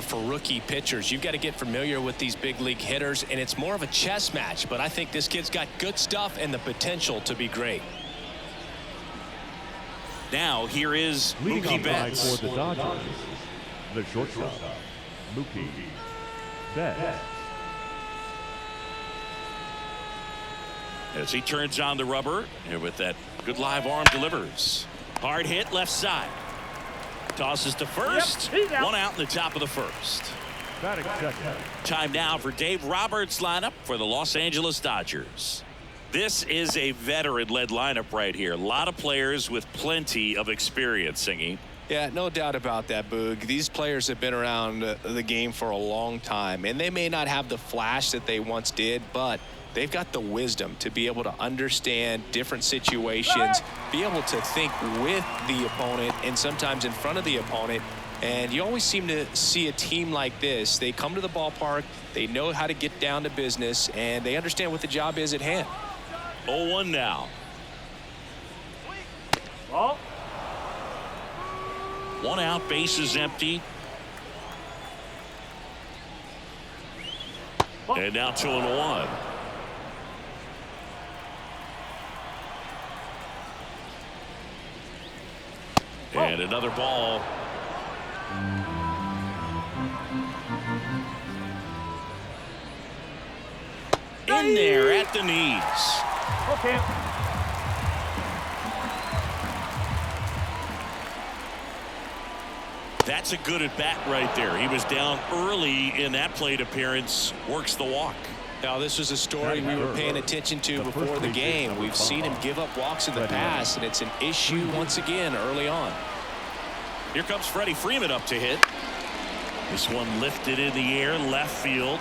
for rookie pitchers. You've got to get familiar with these big league hitters, and it's more of a chess match. But I think this kid's got good stuff and the potential to be great. Now here is Mookie Betts. For the Dodgers, the shortstop, Mookie Betts. As he turns on the rubber, and with that good live arm delivers. Hard hit left side. Tosses to first. One out in the top of the first. Time now for Dave Roberts' lineup for the Los Angeles Dodgers. This is a veteran-led lineup right here. A lot of players with plenty of experience, Singy. Yeah, no doubt about that, Boog. These players have been around the game for a long time, and they may not have the flash that they once did, but they've got the wisdom to be able to understand different situations, be able to think with the opponent and sometimes in front of the opponent. And you always seem to see a team like this. They come to the ballpark, they know how to get down to business, and they understand what the job is at hand. 0-1 now. Ball. One out, bases empty. And now 2-1. And another ball. In there at the knees. Okay. That's a good at bat right there. He was down early in that plate appearance. Works the walk. Now, this was a story we were paying attention to before the game. We've seen him give up walks in the past, and it's an issue once again early on. Here comes Freddie Freeman up to hit. This one lifted in the air, left field.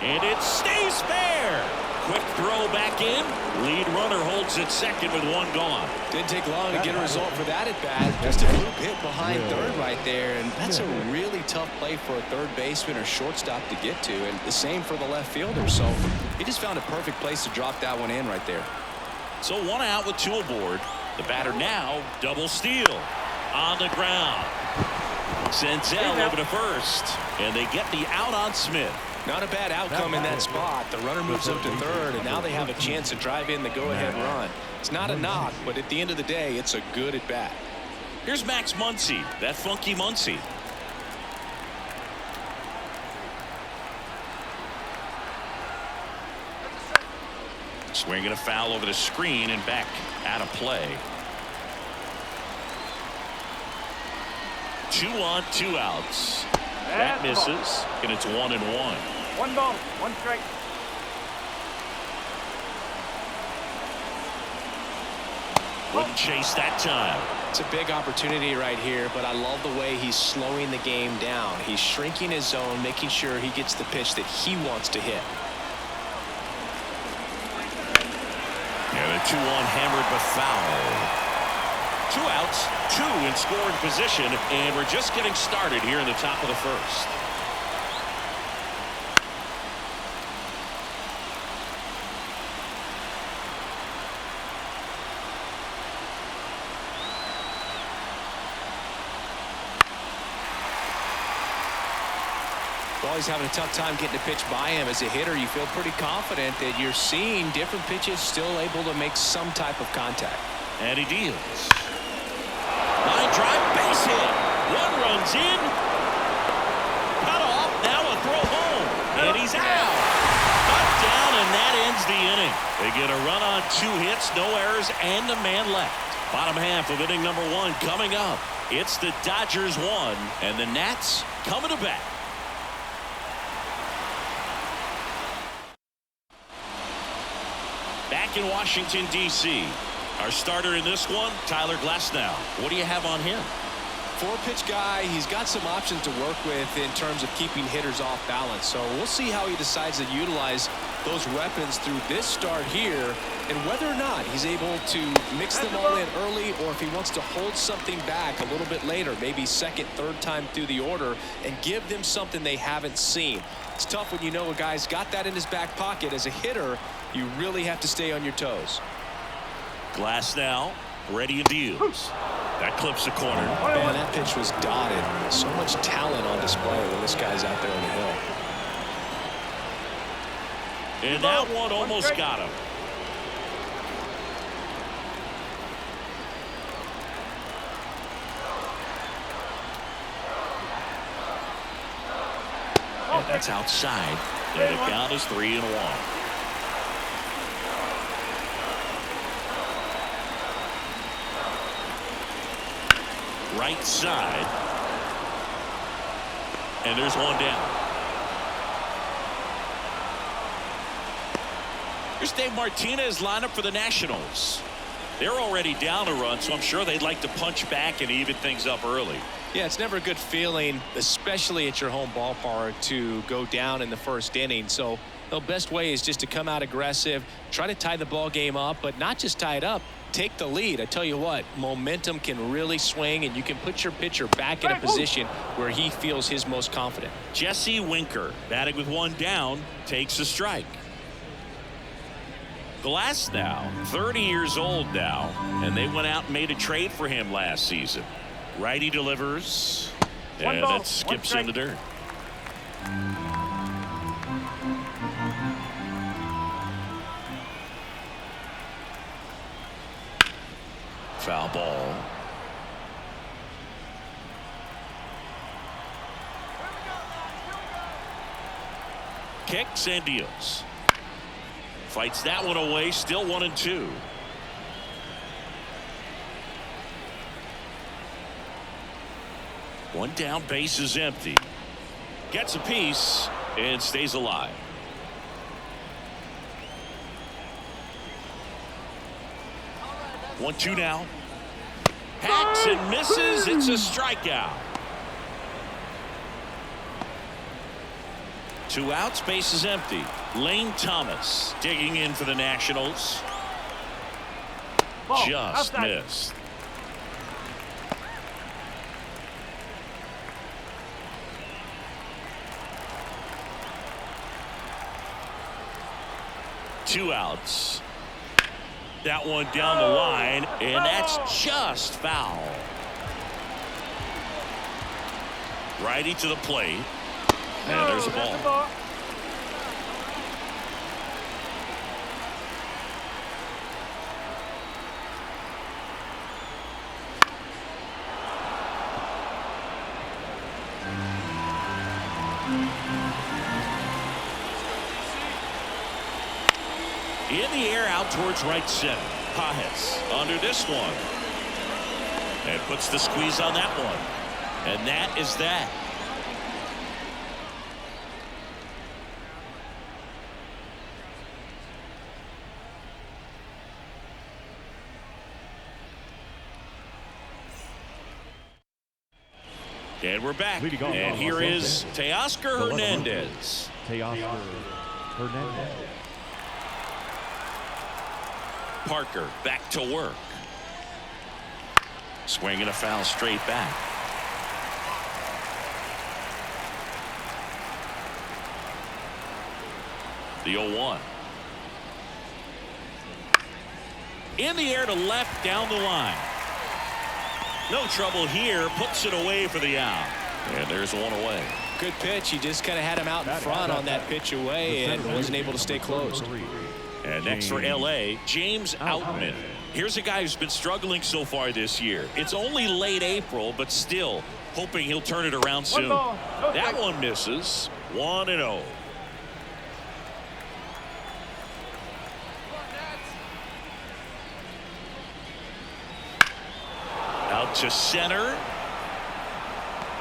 And it stays fair. Quick throw back in. Lead runner holds at second with one gone. Didn't take long to get a result for that at bat. Just a loop hit behind third right there, and that's a really tough play for a third baseman or shortstop to get to, and the same for the left fielder. So he just found a perfect place to drop that one in right there. So one out with two aboard. The batter now double steal on the ground. Senzel over to first, and they get the out on Smith. Not a bad outcome in that spot. The runner moves up to third, and now they have a chance to drive in the go-ahead run. It's not a knock, but at the end of the day, it's a good at bat. Here's Max Muncy, that funky Muncy. Swinging a foul over the screen and back out of play. 2 on, 2 outs. That misses, and it's 1-1. 1 ball, 1 strike. Wouldn't chase that time. It's a big opportunity right here, but I love the way he's slowing the game down. He's shrinking his zone, making sure he gets the pitch that he wants to hit. And a 2-1 hammered but foul. 2 outs, 2 in scoring position, and we're just getting started here in the top of the first. Well, he's having a tough time getting a pitch by him. As a hitter, you feel pretty confident that you're seeing different pitches still able to make some type of contact. And he deals. Line drive, base hit. One runs in. Cut off. Now a throw home. And he's out. Cut down, and that ends the inning. They get a run on 2 hits, no errors, and a man left. Bottom half of inning number 1 coming up. It's the Dodgers 1, and the Nats coming to bat. Back in Washington, D.C., our starter in this one, Tyler Glasnow. What do you have on him? 4-pitch guy. He's got some options to work with in terms of keeping hitters off balance. So we'll see how he decides to utilize those weapons through this start here, and whether or not he's able to mix them all in early, or if he wants to hold something back a little bit later, maybe second, third time through the order, and give them something they haven't seen. It's tough when you know a guy's got that in his back pocket. As a hitter, you really have to stay on your toes. Glasnow ready and deals. That clips the corner. Man, that pitch was dotted. So much talent on display when this guy's out there on the hill. And that one almost got him. And that's outside. And the count is 3-1. Right side. And there's one down. Here's Dave Martinez lineup for the Nationals. They're already down a run, so I'm sure they'd like to punch back and even things up early. Yeah, it's never a good feeling, especially at your home ballpark, to go down in the first inning. So the best way is just to come out aggressive, try to tie the ball game up, but not just tie it up, take the lead. I tell you what, momentum can really swing, and you can put your pitcher back in a position where he feels his most confident. Jesse Winker, batting with one down, takes a strike. Glass now, 30 years old now, and they went out and made a trade for him last season. Righty delivers, and that skips in the dirt. Foul ball. Kicks and deals. Fights that one away, still 1-2. One down, base is empty. Gets a piece and stays alive. One, two now. Hacks and misses. It's a strikeout. 2 outs, base is empty. Lane Thomas digging in for the Nationals. Just missed. Two outs. That one down the line, and that's just foul. Righty to the plate. And there's a ball. In the air out towards right center. Pajes under this one. And puts the squeeze on that one. And that is that. And we're back. And here is Teoscar Hernandez. Teoscar Hernandez. Parker back to work. Swinging a foul straight back. The 0-1. In the air to left down the line. No trouble here. Puts it away for the out. And there's one away. Good pitch. He just kind of had him out in front on that pitch away and wasn't able to stay closed. And next for LA, James Outman. Here's a guy who's been struggling so far this year. It's only late April, but still hoping he'll turn it around soon. That one misses. 1-0. Out to center.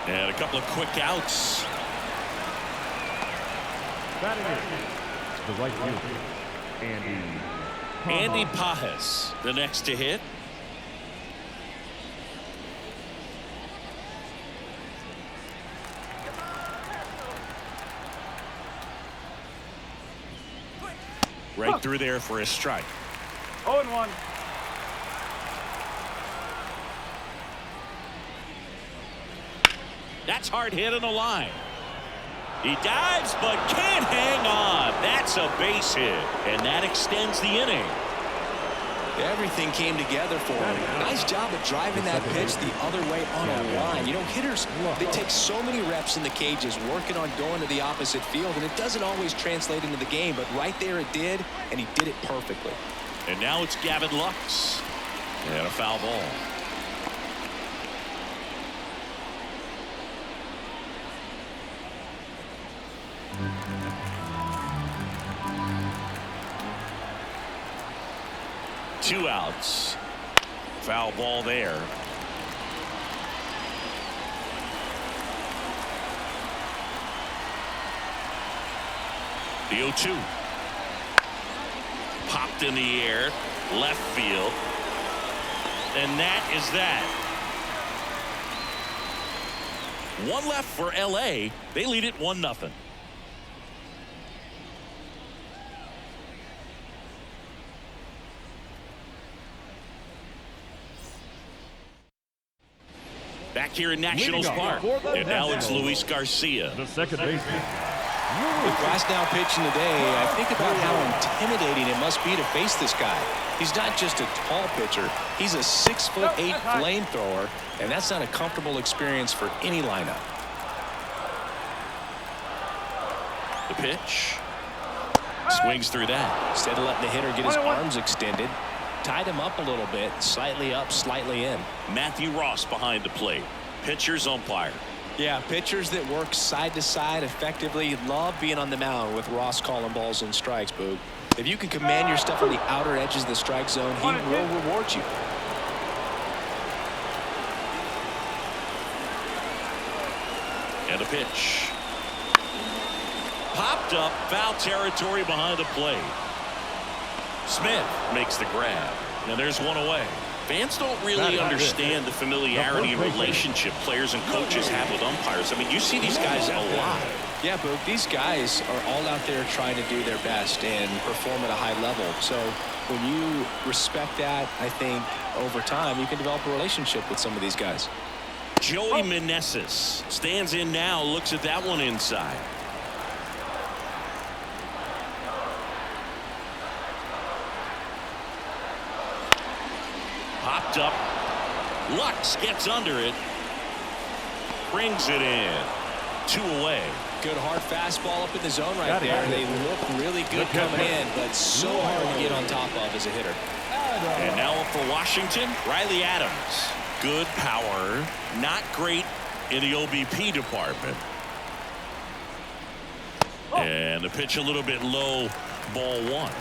And a couple of quick outs. Batting in the right fielder, Andy Pajes, the next to hit. Right through there for a strike. 0-1. That's hard hit on the line. He dives but can't hang on. That's a base hit, and that extends the inning. Everything came together for him. Nice job of driving that pitch the other way on a line. You know, hitters, they take so many reps in the cages working on going to the opposite field, and it doesn't always translate into the game, but right there it did, and he did it perfectly. And now it's Gavin Lux. And a foul ball. Two outs. Foul ball there. The 0-2. Popped in the air. Left field. And that is that. One left for LA. They lead it 1-0. Back here in Nationals Park. And now it's Luis Garcia. The second baseman. With Glasnow pitching today, I think about how intimidating it must be to face this guy. He's not just a tall pitcher. He's a 6'8" flamethrower, and that's not a comfortable experience for any lineup. The pitch. Swings through that. Instead of letting the hitter get his arms extended, tied him up a little bit, slightly up, slightly in. Matthew Ross behind the plate. Pitcher's umpire. Yeah, pitchers that work side to side effectively love being on the mound with Ross calling balls and strikes, Boog. If you can command your stuff on the outer edges of the strike zone, he will reward you. And a pitch. Popped up, foul territory behind the plate. Smith makes the grab. Now there's one away. Fans don't really understand the familiarity and relationship players and coaches have with umpires. I mean, you see these guys a lot. Yeah, but these guys are all out there trying to do their best and perform at a high level. So when you respect that, I think over time you can develop a relationship with some of these guys. Joey Meneses stands in now, looks at that one inside. Popped up. Lux gets under it. Brings it in. 2 away. Good hard fastball up in the zone right there. They look really good coming in, but so hard to get on top of as a hitter. And now up for Washington, Riley Adams. Good power. Not great in the OBP department. And the pitch a little bit low. Ball 1.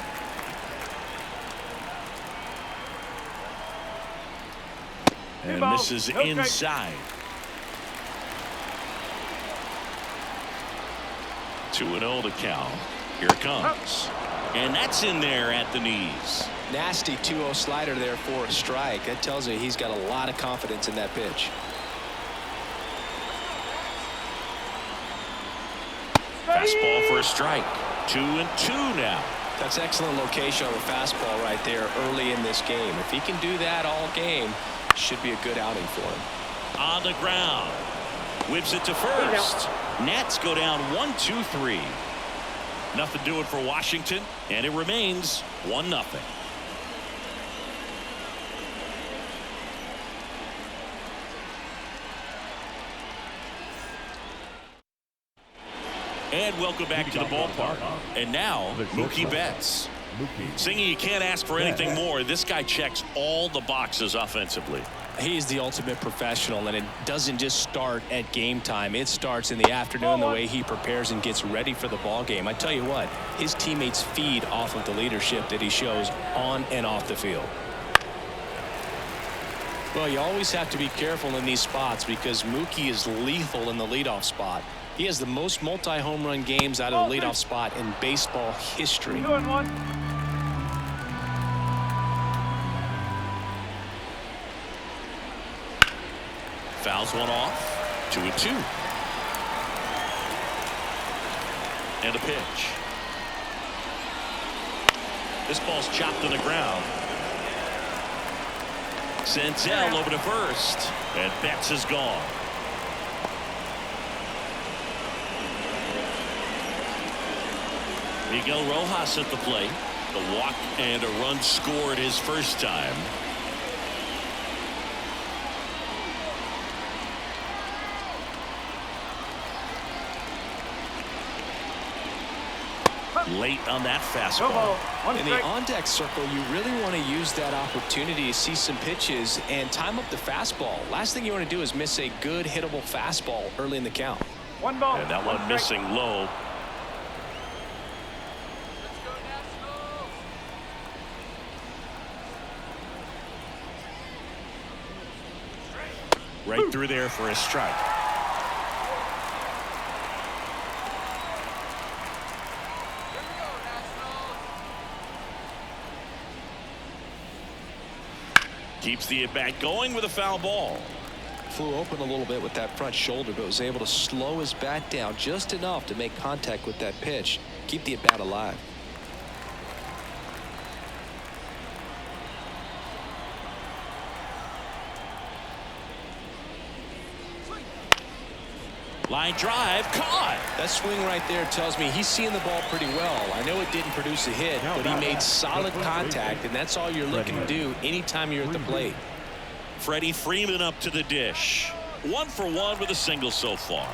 And misses inside. 2-0 to count. Here it comes. And that's in there at the knees. Nasty 2-0 slider there for a strike. That tells you he's got a lot of confidence in that pitch. Fastball for a strike. 2-2 now. That's excellent location on the fastball right there early in this game. If he can do that all game, should be a good outing for him. On the ground. Whips it to first. Nats go down 1-2-3. Nothing doing for Washington, and it remains 1-0. And welcome back to the ballpark. And now, Mookie Betts. Singy, you can't ask for anything more. This guy checks all the boxes offensively. He's the ultimate professional, and it doesn't just start at game time. It starts in the afternoon, the way he prepares and gets ready for the ball game. I tell you what, his teammates feed off of the leadership that he shows on and off the field. Well, you always have to be careful in these spots because Mookie is lethal in the leadoff spot. He has the most multi-home run games out of the leadoff spot in baseball history. Fouls one off. 2-2. And a pitch. This ball's chopped to the ground. Senzel over to first. And Betts is gone. Miguel Rojas at the plate. A walk and a run scored his first time. Late on that fastball. In the on-deck circle, you really want to use that opportunity to see some pitches and time up the fastball. Last thing you want to do is miss a good hittable fastball early in the count. One ball. And that one missing low. Right through there for a strike. Keeps the at-bat going with a foul ball. Flew open a little bit with that front shoulder, but was able to slow his bat down just enough to make contact with that pitch. Keep the at-bat alive. Line drive, caught. That swing right there tells me he's seeing the ball pretty well. I know it didn't produce a hit, but he made solid contact, and that's all you're looking to do anytime you're at the plate. Freddie Freeman up to the dish. 1 for 1 with a single so far.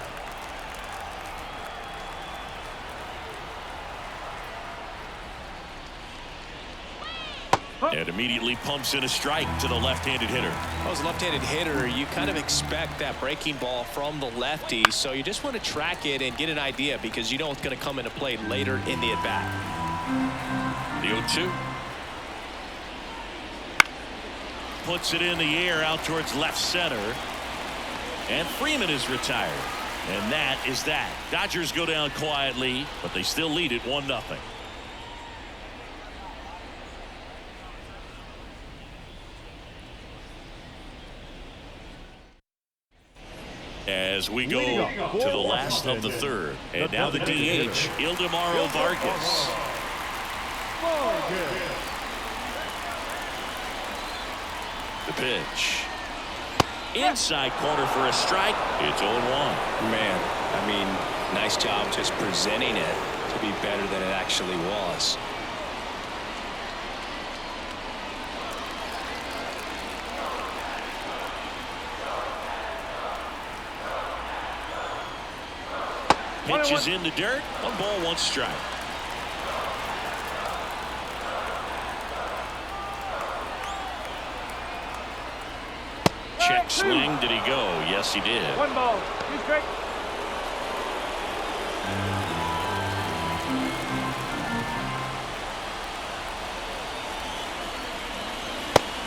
And immediately pumps in a strike to the left-handed hitter. As a left-handed hitter, you kind of expect that breaking ball from the lefty, so you just want to track it and get an idea because you know it's going to come into play later in the at-bat. The 0-2. Puts it in the air out towards left center. And Freeman is retired. And that is that. Dodgers go down quietly, but they still lead it 1-0. As we go to the last of the third. And now the DH, Ildemaro Vargas. The pitch. Inside corner for a strike. It's 0-1. Man, I mean, nice job just presenting it to be better than it actually was. Pitch is in the dirt. 1 ball, 1 strike. Check swing. Did he go? Yes, he did. 1 ball, 2 strikes.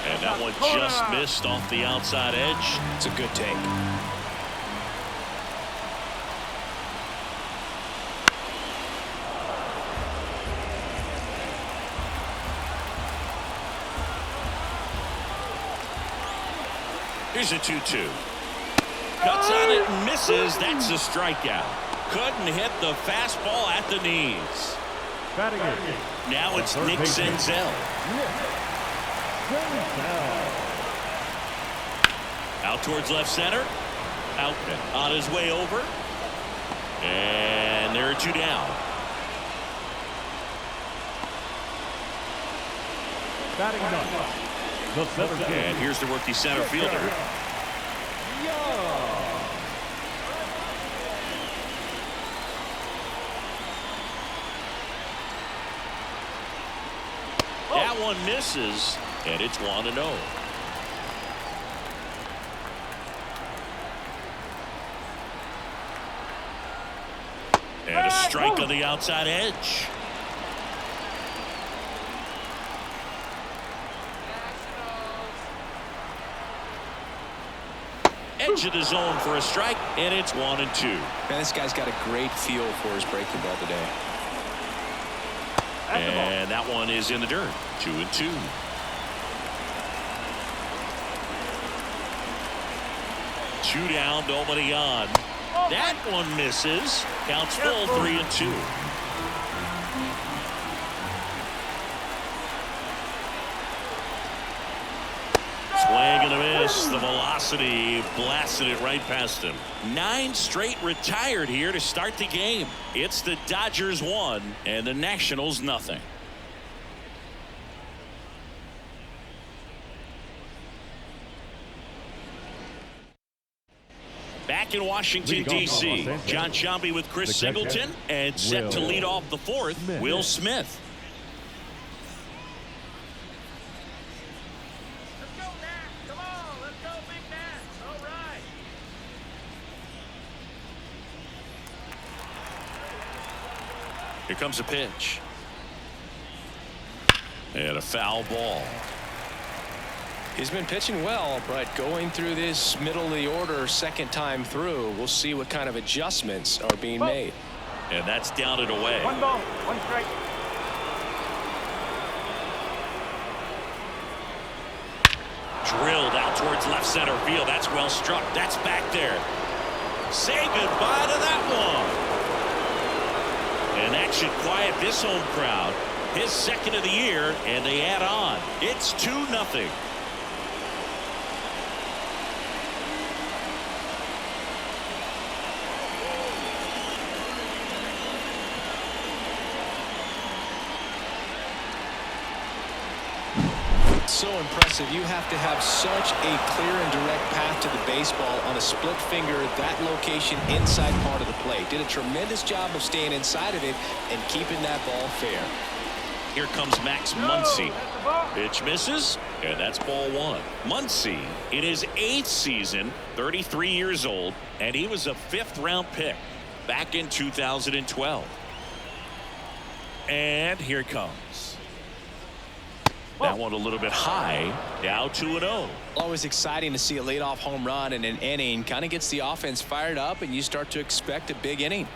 And that one just missed off the outside edge. It's a good take. Here's a 2-2. Cuts on it and misses. That's a strikeout. Couldn't hit the fastball at the knees. Now it's Nick Senzel. Out towards left center. Out on his way over. And there are 2 down. And here's the rookie center fielder. That one misses, and it's 1-0. And a strike on the outside edge. Edge of the zone for a strike, and it's 1-2. Man, this guy's got a great feel for his breaking ball today. And that one is in the dirt. 2-2. Two down, nobody on. That one misses. Counts full, 3-2. Swing and a miss. The velocity blasted it right past him. 9 straight retired here to start the game. It's the Dodgers 1 and the Nationals nothing. back in Washington, D.C. John Sciambi with Chris Singleton, and set to lead off the fourth, Will Smith. Let's go, Nat. Come on. Let's go, Big Nat. All right. Here comes a pitch. And a foul ball. He's been pitching well, but going through this middle of the order second time through, we'll see what kind of adjustments are being made. And that's down and away. 1 ball, 1 strike. Drilled out towards left center field. That's well struck. That's back there. Say goodbye to that one. And that should quiet this home crowd. His second of the year, and they add on. It's 2-0. So impressive. You have to have such a clear and direct path to the baseball on a split finger, that location inside part of the plate. Did a tremendous job of staying inside of it and keeping that ball fair. Here comes Max Muncy. Pitch misses, and that's ball 1. Muncy in his 8th season, 33 years old, and he was a 5th-round pick back in 2012. And here it comes. That one a little bit high, now 2-0. Always exciting to see a leadoff home run in an inning. Kind of gets the offense fired up, and you start to expect a big inning.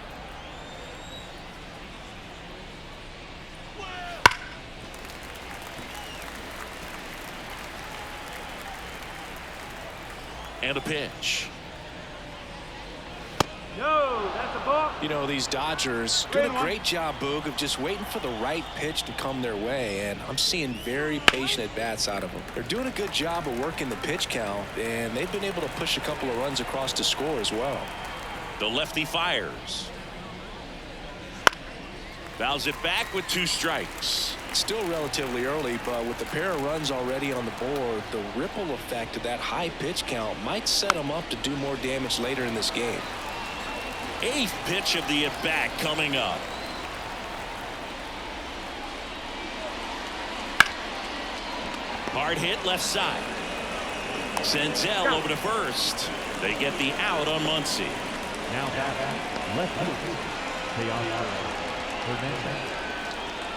And a pitch. No, that's a ball. You know, these Dodgers doing a great job, Boog, of just waiting for the right pitch to come their way, and I'm seeing very patient at-bats out of them. They're doing a good job of working the pitch count, and they've been able to push a couple of runs across to score as well. The lefty fires. Fouls it back with 2 strikes. Still relatively early, but with the pair of runs already on the board, the ripple effect of that high pitch count might set them up to do more damage later in this game. 8th pitch of the at-bat coming up. Hard hit left side. Senzel over to first. They get the out on Muncy. Now back left field, Hernandez.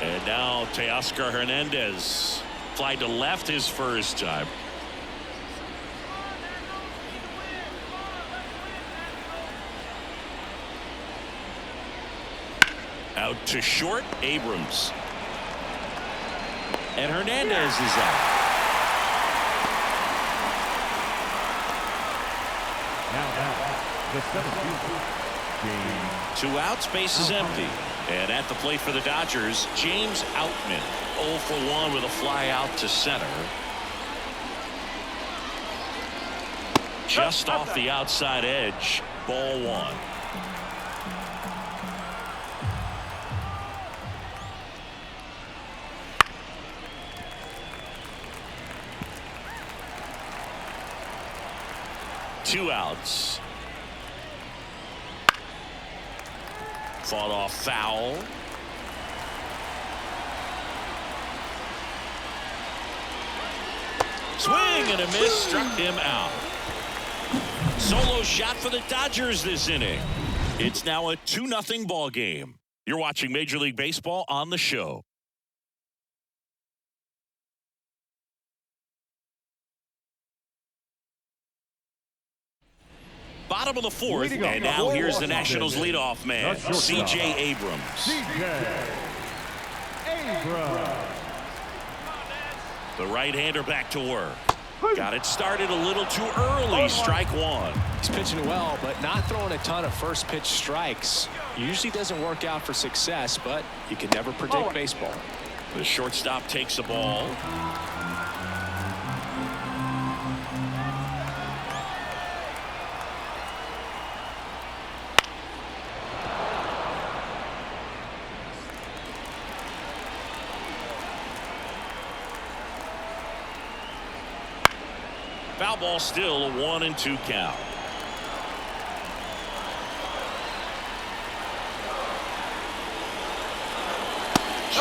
And now Teoscar Hernandez fly to left his first time. Out to short, Abrams. And Hernandez is out. Now the 7th. 2 outs, base is empty. And at the plate for the Dodgers, James Outman, 0 for 1 with a fly out to center. Just off the outside edge, ball 1. Two outs. Fought off foul. Swing and a miss, struck him out. Solo shot for the Dodgers this inning. It's now a 2-0 ball game. You're watching Major League Baseball on the show. Bottom of the 4th, and now here's the Nationals leadoff man, C.J. Abrams. The right-hander back to work. Got it started a little too early. Strike 1. He's pitching well, but not throwing a ton of first pitch strikes. Usually doesn't work out for success, but you can never predict baseball. The shortstop takes the ball. Foul ball, still a 1-2 count.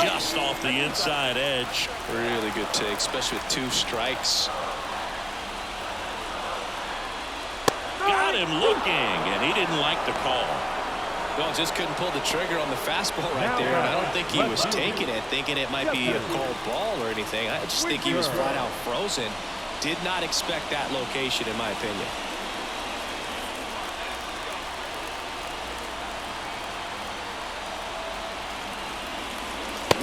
just off the inside edge. Really good take, especially with 2 strikes. Got him looking, and he didn't like the call. Well, just couldn't pull the trigger on the fastball right there. And I don't think he was taking it, thinking it might be a called ball or anything. I just think he was flat out frozen. Did not expect that location, in my opinion.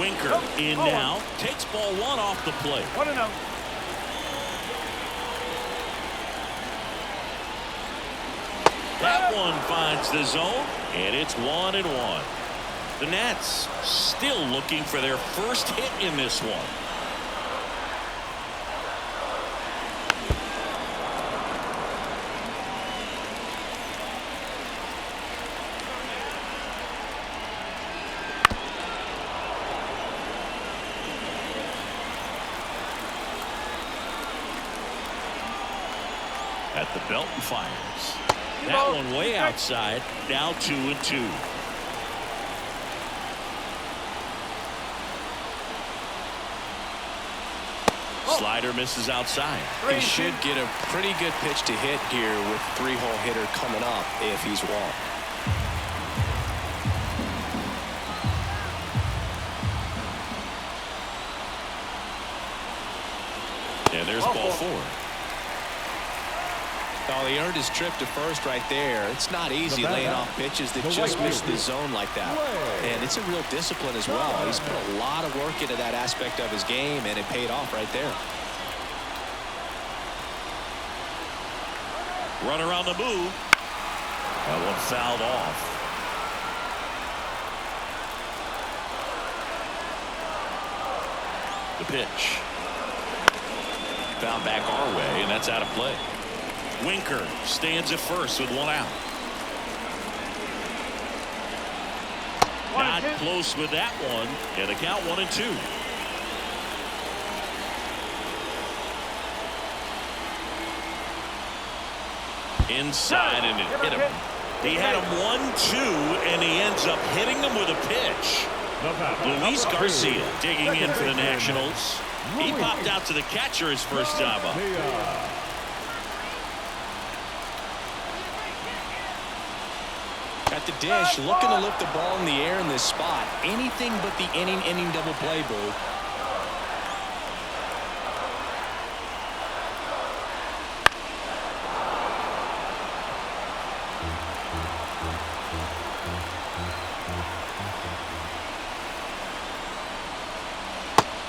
Winker in now. Takes ball 1 off the plate. 1-0. That one finds the zone, and it's 1-1. The Nats still looking for their first hit in this one. At the belt and fires. That one way outside. Now 2-2. Slider misses outside. He should get a pretty good pitch to hit here with 3-hole hitter coming up if he's walked. And there's ball 4. Oh, he earned his trip to first right there. It's not easy laying off pitches that just miss the zone like that. And it's a real discipline as well. He's put a lot of work into that aspect of his game, and it paid off right there. Runner on the move. That one fouled off. The pitch. Found back our way, and that's out of play. Winker stands at first with 1 out. Not close with that one, and the count 1-2. Inside, and it hit him. He had him 1-2, and he ends up hitting him with a pitch. Luis Garcia digging in for the Nationals. He popped out to the catcher his first time up. At the dish, looking to lift the ball in the air in this spot. Anything but the inning double play, Boo.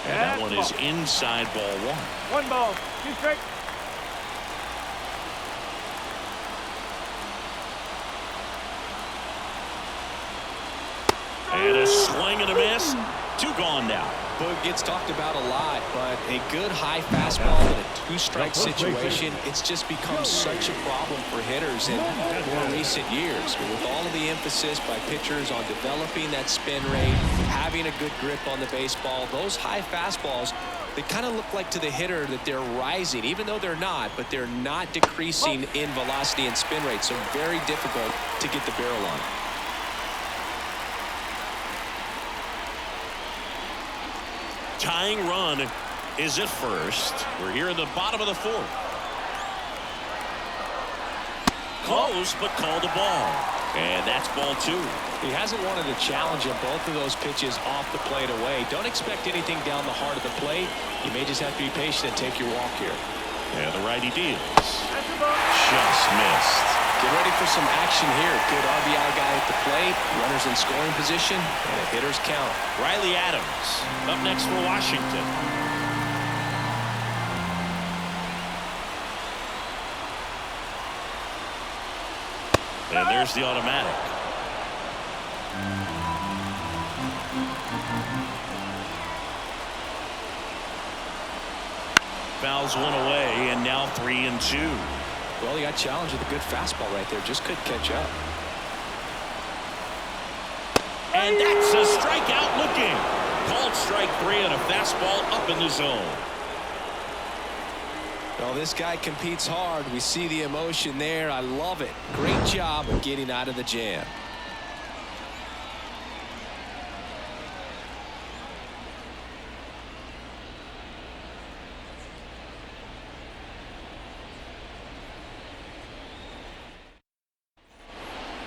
And that one is inside ball 1. 1 ball, 2 strikes. And a swing and a miss. 2 gone now. Boog gets talked about a lot, but a good high fastball in a 2-strike situation, it's just become such a problem for hitters in more recent years. With all of the emphasis by pitchers on developing that spin rate, having a good grip on the baseball, those high fastballs, they kind of look like to the hitter that they're rising, even though they're not, but they're not decreasing in velocity and spin rate, so very difficult to get the barrel on. Tying run is at first. We're here in the bottom of the 4th. Close, but called a ball. And that's ball 2. He hasn't wanted to challenge him. Both of those pitches off the plate away. Don't expect anything down the heart of the plate. You may just have to be patient and take your walk here. And the righty deals. Just missed. Get ready for some action here. Good RBI guy at the plate. Runners in scoring position. And a hitter's count. Riley Adams up next for Washington. And there's the automatic. Fouls one away, and now 3-2. Well, he got challenged with a good fastball right there. Just couldn't catch up. And that's a strikeout looking. Called strike 3 on a fastball up in the zone. Well, this guy competes hard. We see the emotion there. I love it. Great job of getting out of the jam.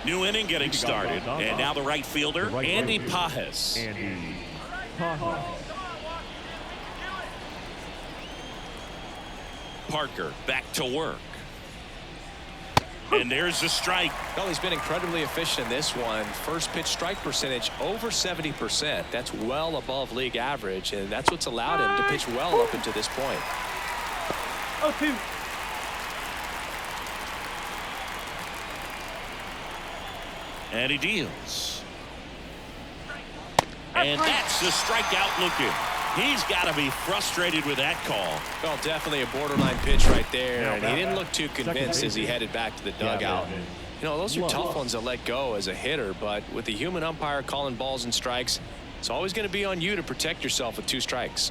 New inning getting started. And now the right fielder, The right Andy fielder, Pajes. Andy Pajes. Parker back to work. And there's the strike. Well, he's been incredibly efficient in this one. First pitch strike percentage over 70%. That's well above league average, and that's what's allowed him to pitch well up until this point. 0-2. And he deals. And that's the strikeout looking. He's got to be frustrated with that call. Well, definitely a borderline pitch right there, and he didn't look too convinced as he headed back to the dugout. You know, those are tough ones to let go as a hitter, but with the human umpire calling balls and strikes, it's always going to be on you to protect yourself with 2 strikes.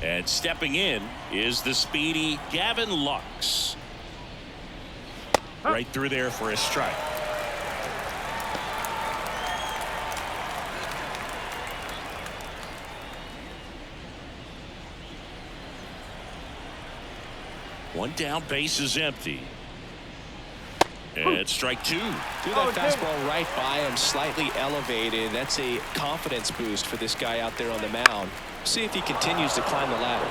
And stepping in is the speedy Gavin Lux. Right through there for a strike. One down, base is empty. And strike 2. Threw that fastball right by him, slightly elevated. That's a confidence boost for this guy out there on the mound. See if he continues to climb the ladder.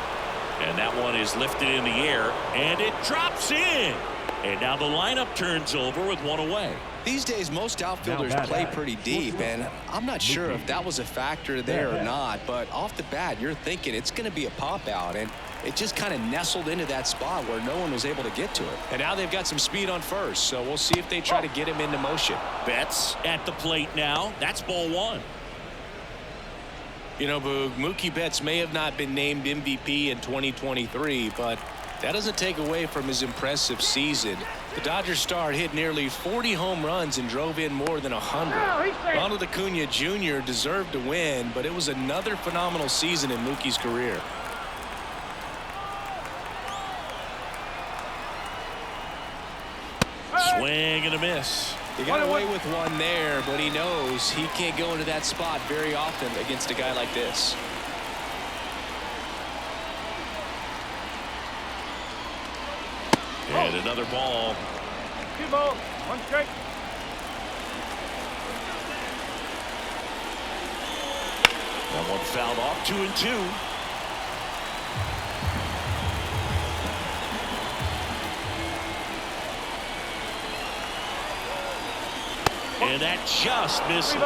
And that one is lifted in the air, and it drops in. And now the lineup turns over with 1 away. These days, most outfielders play pretty deep, and I'm not sure if that was a factor there or not, but off the bat, you're thinking it's going to be a pop out, and it just kind of nestled into that spot where no one was able to get to it. And now they've got some speed on first, so we'll see if they try to get him into motion. Betts at the plate now. That's ball 1. You know, Boog, Mookie Betts may have not been named MVP in 2023, but that doesn't take away from his impressive season. The Dodgers star hit nearly 40 home runs and drove in more than 100. Ronald Acuna Jr. deserved to win, but it was another phenomenal season in Mookie's career. Swing and a miss. He got away with one there, but he knows he can't go into that spot very often against a guy like this. And another ball. 2 balls, 1 strike. That one fouled off. 2-2. And that just misses.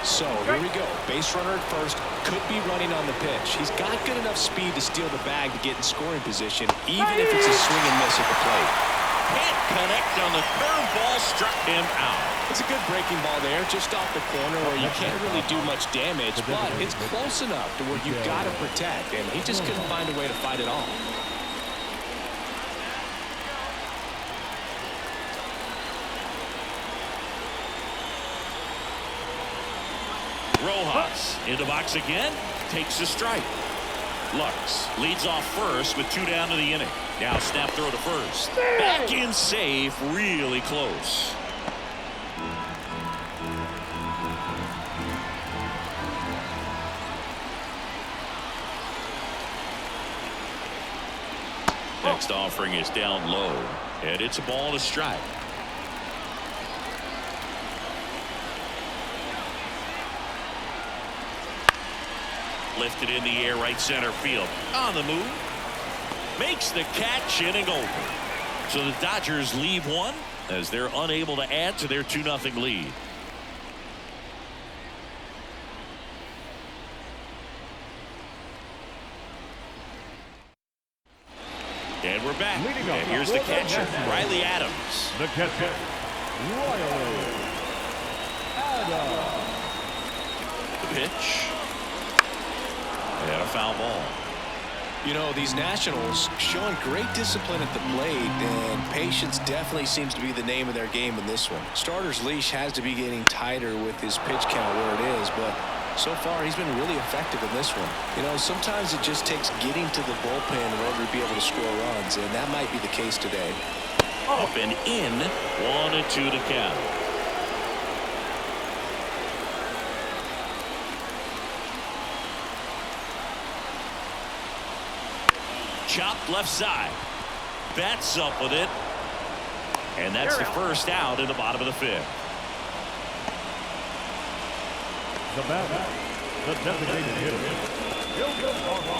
So here we go. Base runner at first, could be running on the pitch. He's got good enough speed to steal the bag to get in scoring position, even if it's a swing and miss at the plate. Can't connect on the curveball, struck him out. It's a good breaking ball there, just off the corner where you can't really do much damage, but it's close enough to where you've got to protect, and he just couldn't find a way to fight it off. Rojas in the box again, takes a strike. Lux leads off first with 2 down to the inning. Now snap throw to first. Back in safe, really close. Next offering is down low, and it's a ball and a strike. Lifted in the air, right center field. On the move. Makes the catch, inning over. So the Dodgers leave 1 as they're unable to add to their 2-0 lead. And we're back. And here's the catcher, Riley Adams. The catcher, Riley Adams. The pitch. And a foul ball. You know, these Nationals showing great discipline at the plate, and patience definitely seems to be the name of their game in this one. Starter's leash has to be getting tighter with his pitch count where it is, but so far he's been really effective in this one. You know, sometimes it just takes getting to the bullpen in order to be able to score runs, and that might be the case today. Up and in, 1-2 to count. chopped left side. Bats up with it. And that's the first out in the bottom of the fifth. The batter, the designated hitter.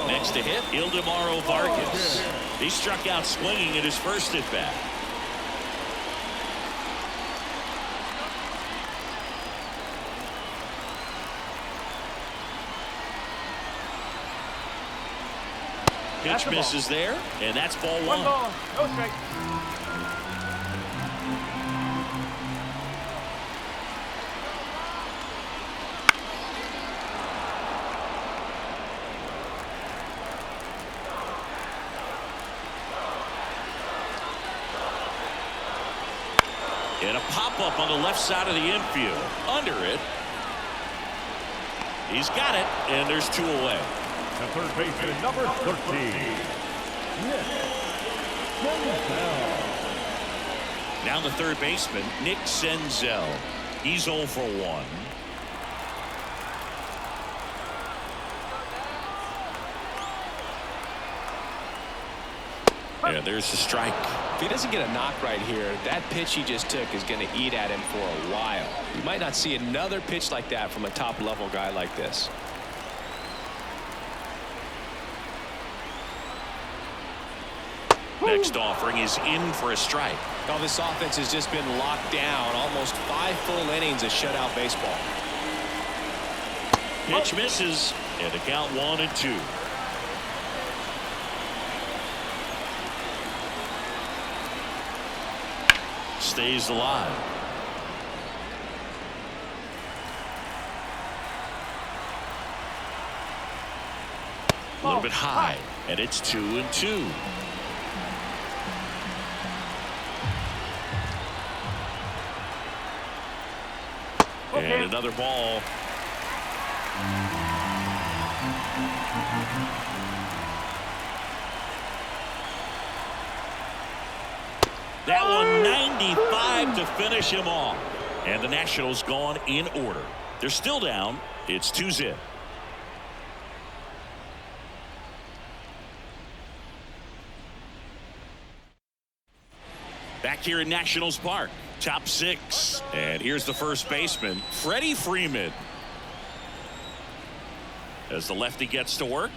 Next to hit, Ildemaro Vargas. He struck out swinging in his first at bat. Pitch misses there, and that's ball one. One ball, no strike. And a pop-up on the left side of the infield. Under it. He's got it, and there's two away. The third baseman, number 13. Now the third baseman, Nick Senzel. He's 0 for 1. Yeah, there's the strike. If he doesn't get a knock right here, that pitch he just took is going to eat at him for a while. You might not see another pitch like that from a top-level guy like this. Next offering is in for a strike. Now this offense has just been locked down. Almost 5 full innings of shutout baseball. Pitch misses, and the count 1-2. Stays alive. A little bit high, and it's 2-2. And another ball. That one 95 to finish him off. And the Nationals gone in order. They're still down. It's 2-0. Back here in Nationals Park. Top 6. And here's the first baseman, Freddie Freeman. As the lefty gets to work.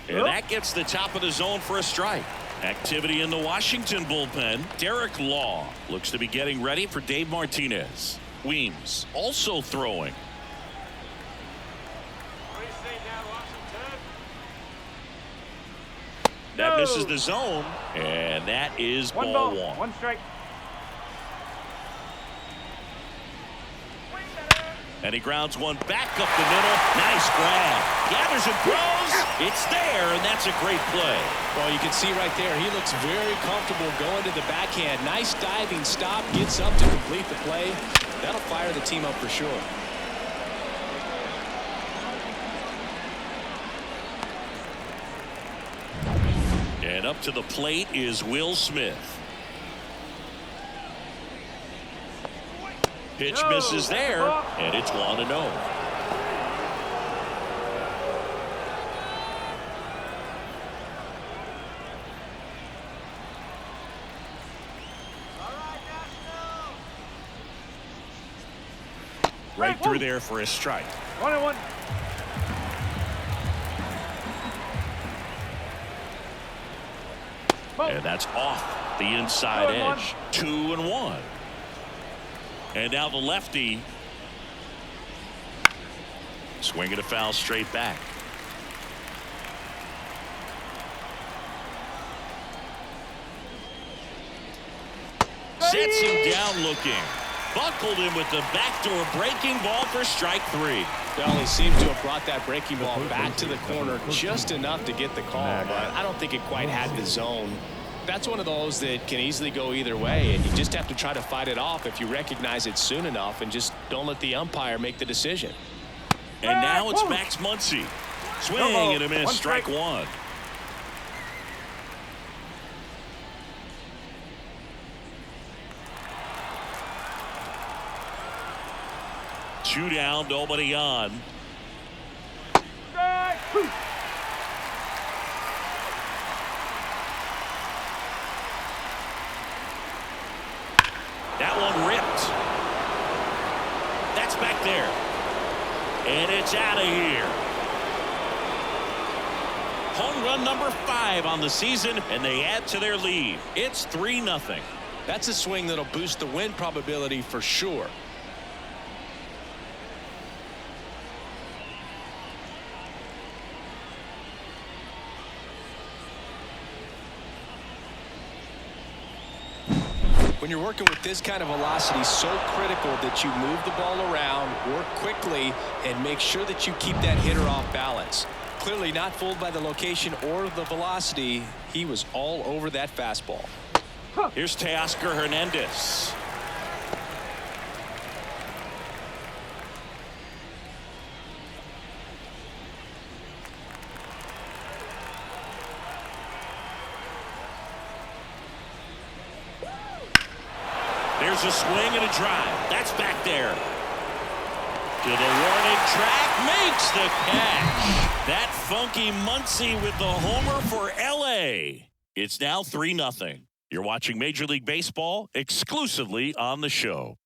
And that gets the top of the zone for a strike. Activity in the Washington bullpen. Derek Law looks to be getting ready for Dave Martinez. Weems also throwing. That misses the zone, and that is ball one. One strike. And he grounds one back up the middle. Nice grab. Gathers and throws. It's there, and that's a great play. Well, you can see right there, he looks very comfortable going to the backhand. Nice diving stop, gets up to complete the play. That'll fire the team up for sure. And up to the plate is Will Smith. Pitch misses there, and it's 1-0. Right through there for a strike. 1-1. And that's off the inside edge. 2-1. And now the lefty swinging a foul straight back. Sets him down looking. Buckled him with the backdoor breaking ball for strike 3. Well, he seemed to have brought that breaking ball back to the corner just enough to get the call, but I don't think it quite had the zone. That's one of those that can easily go either way, and you just have to try to fight it off if you recognize it soon enough and just don't let the umpire make the decision. And now it's Max Muncy. Swing and a miss, strike 1. Two down, nobody on. That one ripped. That's back there. And it's out of here. Home run number 5 on the season, and they add to their lead. It's 3-0. That's a swing that'll boost the win probability for sure. When you're working with this kind of velocity, so critical that you move the ball around, work quickly, and make sure that you keep that hitter off balance. Clearly not fooled by the location or the velocity. He was all over that fastball. Here's Teoscar Hernandez. There's a swing and a drive. That's back there. To the warning track, makes the catch. That funky Muncy with the homer for LA. It's now 3-0. You're watching Major League Baseball exclusively on the show.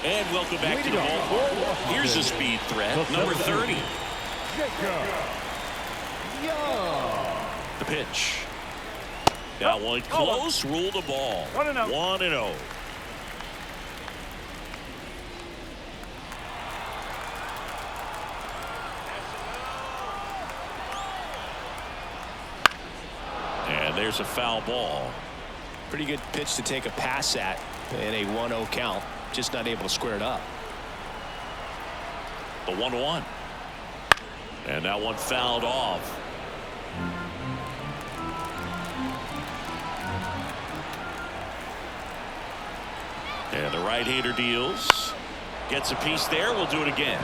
And welcome back to the ball. Here's a speed threat, number 30. The pitch. That one close, rule the ball. 1-0. And there's a foul ball. Pretty good pitch to take a pass at in a 1-0 count. Just not able to square it up. The 1-1. And that one fouled off. And the right-hander deals. Gets a piece there. We'll do it again.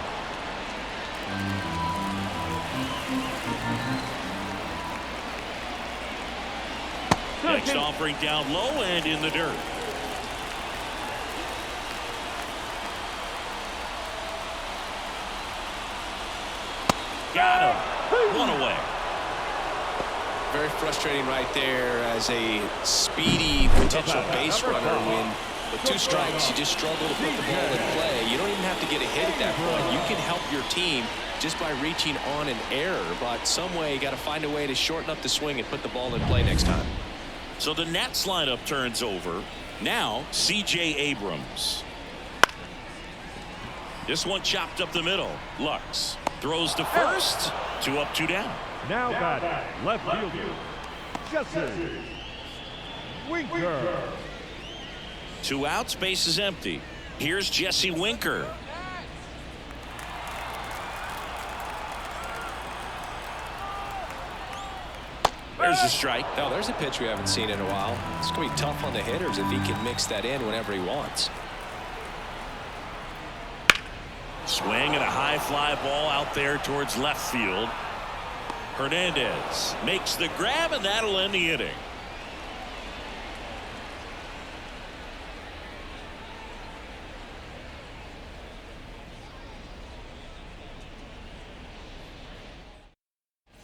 Next offering down low and in the dirt. Got him. One away. Very frustrating right there as a speedy potential base runner when with 2 strikes you just struggle to put the ball in play. You don't even have to get a hit at that point. You can help your team just by reaching on an error, but some way you got to find a way to shorten up the swing and put the ball in play next time. So the Nats lineup turns over. Now C.J. Abrams. This one chopped up the middle. Lux throws to first. 2 up, 2 down. Now batting, left fielder, Jesse Winker. 2 outs, base is empty. Here's Jesse Winker. There's a strike. Now there's a pitch we haven't seen in a while. It's going to be tough on the hitters if he can mix that in whenever he wants. Swing and a high fly ball out there towards left field. Hernandez makes the grab, and that'll end the inning.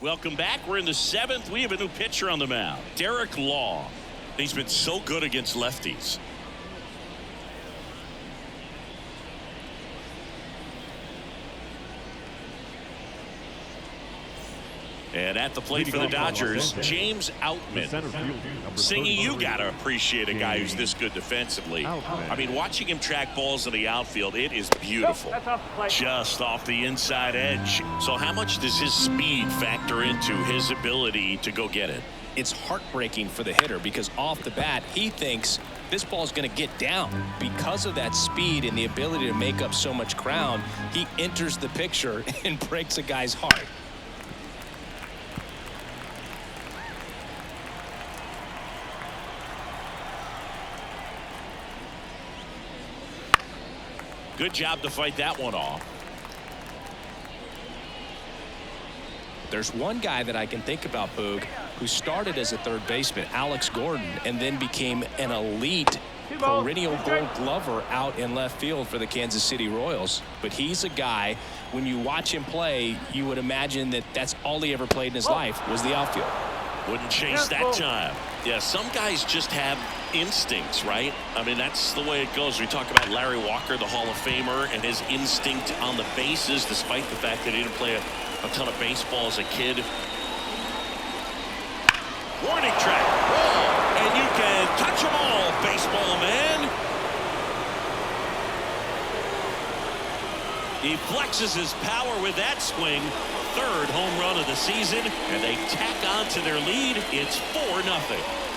Welcome back. We're in the 7th. We have a new pitcher on the mound, Derek Law. He's been so good against lefties. And at the plate for the Dodgers, James Outman. Singy, you got to appreciate a guy who's this good defensively. I mean, watching him track balls in the outfield, it is beautiful. Just off the inside edge. So how much does his speed factor into his ability to go get it? It's heartbreaking for the hitter because off the bat, he thinks this ball is going to get down. Because of that speed and the ability to make up so much ground, he enters the picture and breaks a guy's heart. Good job to fight that one off. There's one guy that I can think about, Boog, who started as a third baseman, Alex Gordon, and then became an elite perennial gold glover out in left field for the Kansas City Royals. But he's a guy, when you watch him play, you would imagine that that's all he ever played in his life was the outfield. Wouldn't chase that time. Yeah, some guys just have instincts, right? I mean, that's the way it goes. We talk about Larry Walker, the Hall of Famer, and his instinct on the bases, despite the fact that he didn't play a ton of baseball as a kid. Warning track. Ball. And you can touch them all, baseball man. He flexes his power with that swing. Third home run of the season, and they tack on to their lead. It's 4-0.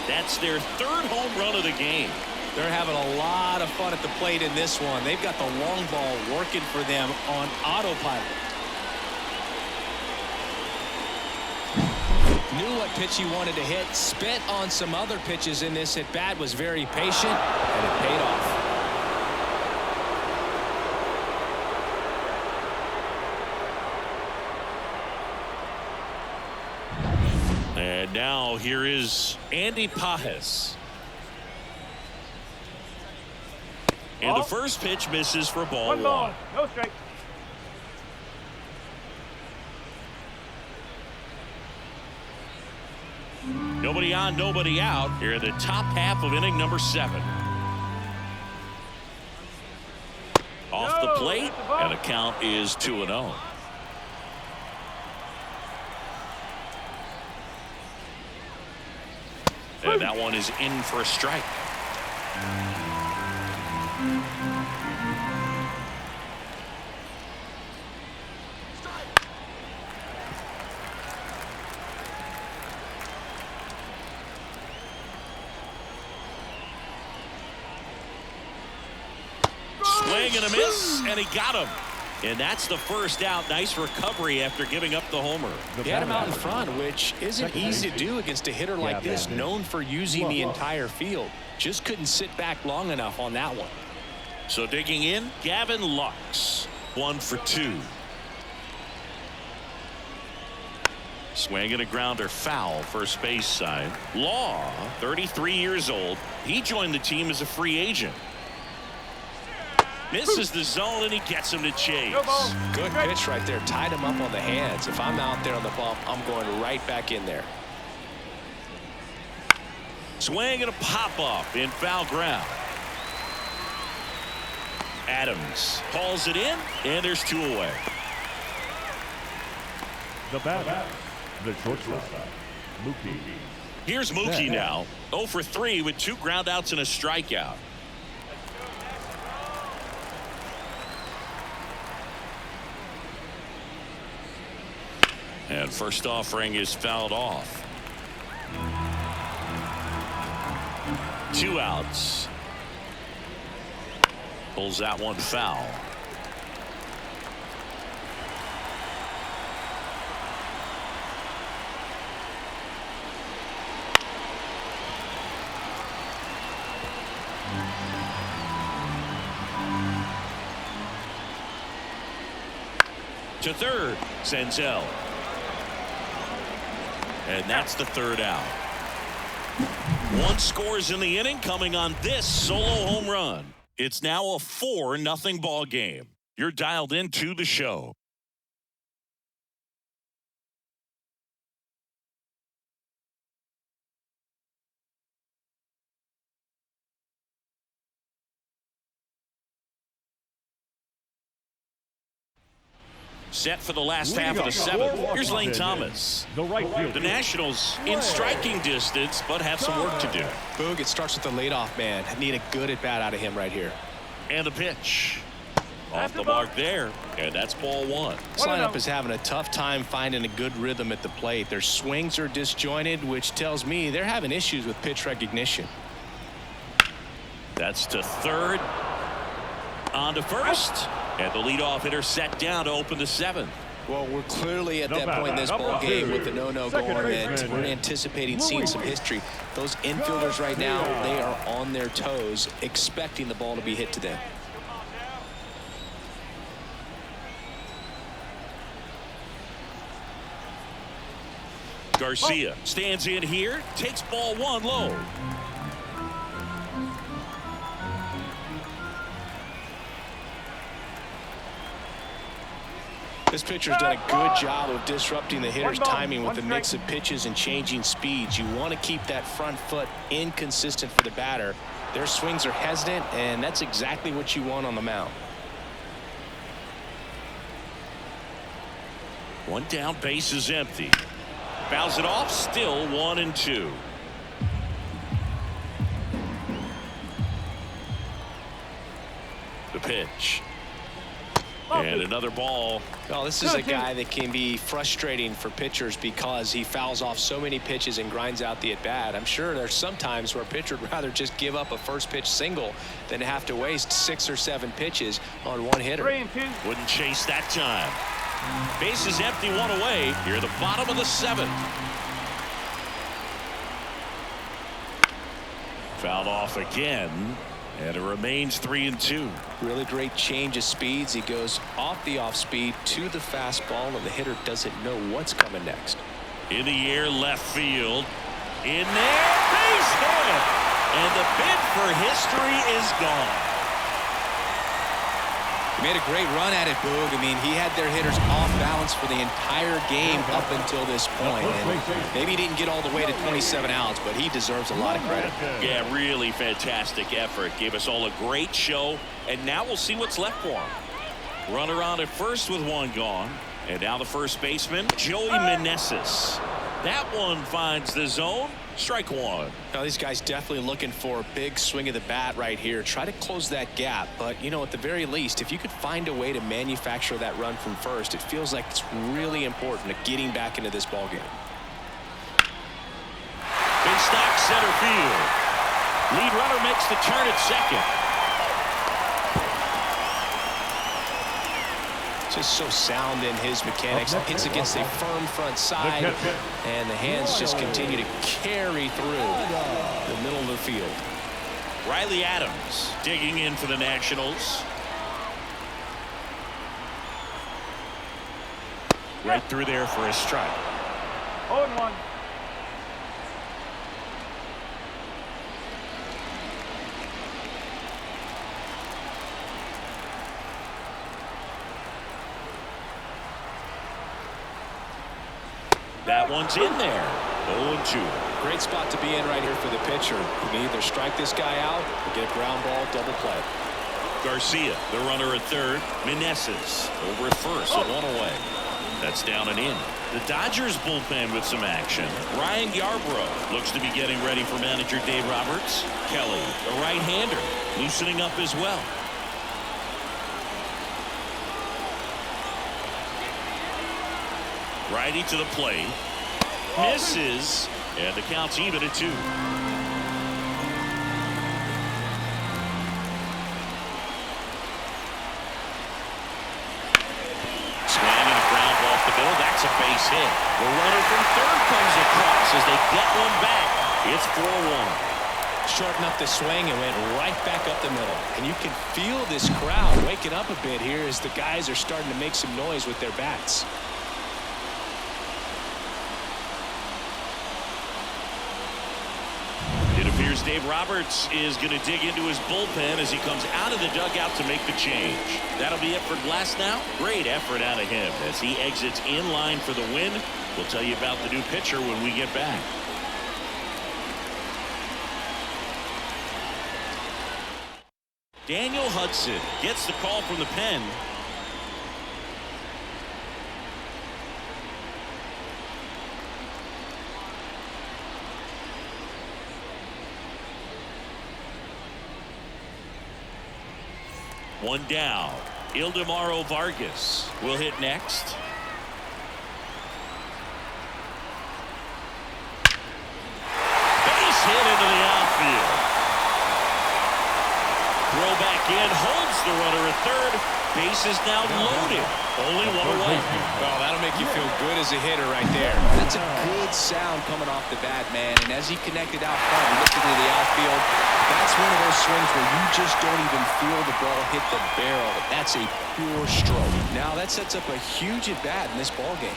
That's their third home run of the game. They're having a lot of fun at the plate in this one. They've got the long ball working for them on autopilot. Knew what pitch he wanted to hit. Spent on some other pitches in this at bat. Was very patient, and it paid off. And now here is Andy Pajes. And the first pitch misses for ball one. No strike. Nobody on, nobody out here in the top half of inning number 7. Off the plate, and the count is 2-0. And that one is in for a strike. Swing and a miss, and he got him. And that's the first out. Nice recovery after giving up the homer. He had him out in front, which isn't easy to do against a hitter like this, known for using the entire field. Just couldn't sit back long enough on that one. So digging in, Gavin Lux, 1 for 2. Swing and a grounder, foul, first base side. Law, 33 years old. He joined the team as a free agent. Misses the zone, and he gets him to chase. Good pitch right there. Tied him up on the hands. If I'm out there on the bump, I'm going right back in there. Swing and a pop-up in foul ground. Adams hauls it in, and there's 2 away. The batter, the shortstop, Mookie. Here's Mookie now, 0 for 3 with 2 groundouts and a strikeout. And first offering is fouled off. 2 outs. Pulls that one foul. To third, Senzel. And that's the 3rd out. 1 scores in the inning, coming on this solo home run. It's now a 4-0 ball game. You're dialed into the show. Set for the last half of the 7th. Here's Lane Thomas. The right field. The Nationals in striking distance, but have some work to do. Boog, it starts with the leadoff man. Need a good at bat out of him right here. And the pitch. Off the mark there. And that's ball 1. This lineup is having a tough time finding a good rhythm at the plate. Their swings are disjointed, which tells me they're having issues with pitch recognition. That's to third. On to first. And the leadoff hitter set down to open the 7th. Well, we're clearly at that point in this ball game with the no-no going, and we're anticipating seeing some history. Those infielders right now, they are on their toes, expecting the ball to be hit to them. Garcia stands in here, takes ball 1 low. This pitcher's done a good job of disrupting the hitter's timing with the mix of pitches and changing speeds. You want to keep that front foot inconsistent for the batter. Their swings are hesitant, and that's exactly what you want on the mound. One down, base is empty. Fouls it off, still 1-2. The pitch. And another ball. Well, this is a guy that can be frustrating for pitchers because he fouls off so many pitches and grinds out the at-bat. I'm sure there's some times where a pitcher would rather just give up a first pitch single than have to waste 6 or 7 pitches on one hitter. 3-2. Wouldn't chase that time. Base is empty, 1 away. Here at the bottom of the 7th. Fouled off again. And it remains 3-2. Really great change of speeds. He goes off the off speed to the fastball, and the hitter doesn't know what's coming next. In the air, left field. In there, base hit. And the bid for history is gone. He made a great run at it, Boog. I mean, he had their hitters off balance for the entire game up until this point. And maybe he didn't get all the way to 27 outs, but he deserves a lot of credit. Yeah, really fantastic effort. Gave us all a great show. And now we'll see what's left for him. Runner on at first with 1 gone. And now the first baseman, Joey Meneses. That one finds the zone. Strike 1. Now these guys definitely looking for a big swing of the bat right here. Try to close that gap. But, you know, at the very least, if you could find a way to manufacture that run from first, it feels like it's really important to getting back into this ball game. Big stock center field. Lead runner makes the turn at second. Just so sound in his mechanics. Hits against a firm front side, and the hands just continue to carry through the middle of the field. Riley Adams digging in for the Nationals. Right through there for a strike. 0-1. That one's in there. 0-2. Great spot to be in right here for the pitcher. You can either strike this guy out or get a ground ball double play. Garcia, the runner at third. Meneses over at first, so 1 away. That's down and in. The Dodgers bullpen with some action. Ryan Yarbrough looks to be getting ready for manager Dave Roberts. Kelly, the right-hander, loosening up as well. Righty to the plate. Misses. And the count's even at 2. Swinging a ground ball off the middle. That's a base hit. The runner from third comes across as they get one back. It's 4-1. Shorten up the swing and went right back up the middle. And you can feel this crowd waking up a bit here as the guys are starting to make some noise with their bats. Dave Roberts is going to dig into his bullpen as he comes out of the dugout to make the change. That'll be it for Glass now. Great effort out of him as he exits in line for the win. We'll tell you about the new pitcher when we get back. Daniel Hudson gets the call from the pen. One down. Ildemaro Vargas will hit next. Base hit into the outfield. Throw back in, holds the runner at third. Base is now loaded. Only 1 away. Well, that'll make you feel good as a hitter right there. That's a good sound coming off the bat, man. And as he connected out front and looked into the outfield, that's one of those swings where you just don't even feel the ball hit the barrel. That's a pure stroke. Now that sets up a huge at bat in this ball game.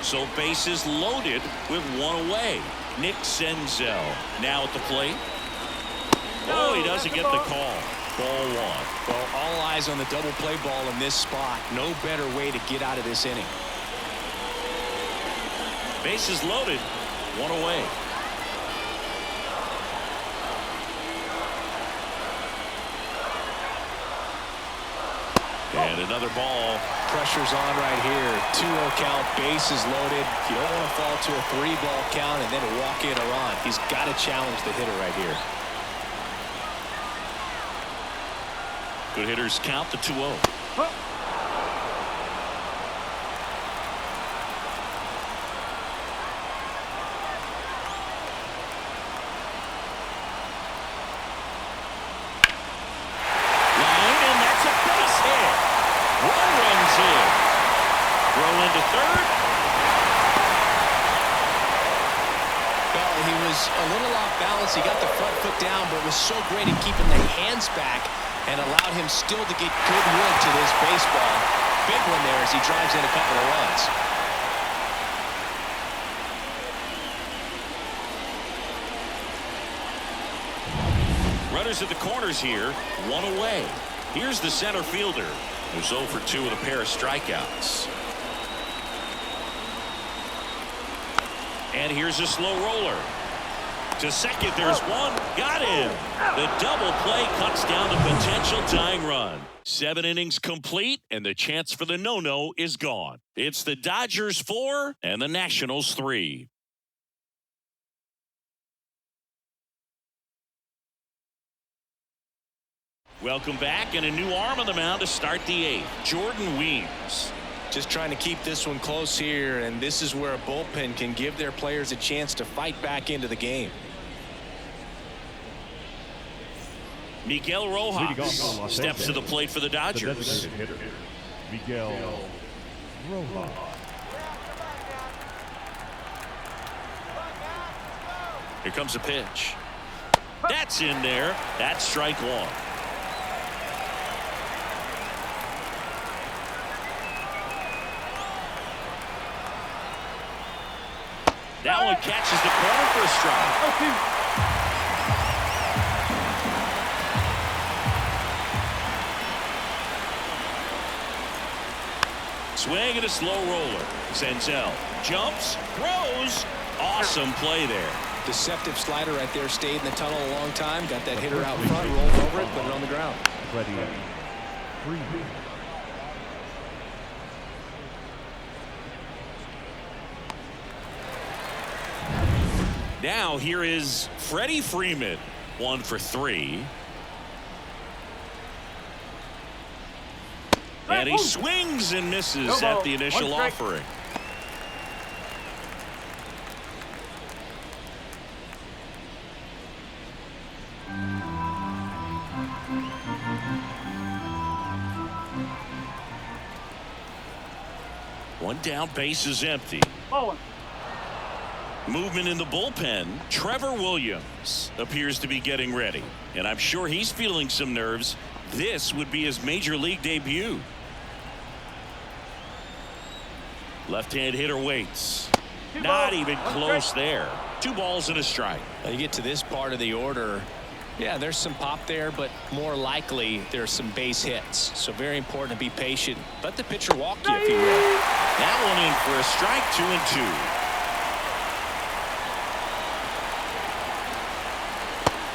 So bases loaded with 1 away. Nick Senzel now at the plate. Oh, he doesn't get the call. Ball one. Well, all eyes on the double play ball in this spot. No better way to get out of this inning. Bases loaded. One away. And another ball. Pressure's on right here. 2-0 count, bases loaded. You don't want to fall to a 3-ball count and then walk in a run. He's got to challenge the hitter right here. Good hitters count the 2-0. A little off balance. He got the front foot down, but was so great at keeping the hands back and allowed him still to get good wood to this baseball. Big one there as he drives in a couple of runs. Runners at the corners here, one away. Here's the center fielder, who's 0 for 2 with a pair of strikeouts. And here's a slow roller. To second, there's one. Got him. The double play cuts down the potential tying run. 7 innings complete, and the chance for the no-no is gone. It's the Dodgers 4 and the Nationals 3. Welcome back, and a new arm on the mound to start the 8th. Jordan Weems. Just trying to keep this one close here, and this is where a bullpen can give their players a chance to fight back into the game. Miguel Rojas steps to the plate for the Dodgers. Miguel Rojas. Here comes a pitch. That's in there. That's strike one. That one catches the corner for a strike. Swing and a slow roller. Senzel jumps, throws. Awesome play there. Deceptive slider right there. Stayed in the tunnel a long time. Got that hitter out front, rolled over it, put it on the ground. Now here is Freddie Freeman, 1 for 3. And he swings and misses at the initial offering. One down, base is empty. Movement in the bullpen. Trevor Williams appears to be getting ready, and I'm sure he's feeling some nerves. This would be his major league debut. Left-hand hitter waits. Not even close there. 2 balls and a strike. Now you get to this part of the order. Yeah, there's some pop there, but more likely there's some base hits. So very important to be patient. Let the pitcher walk you if he will. That one in for a strike. 2-2.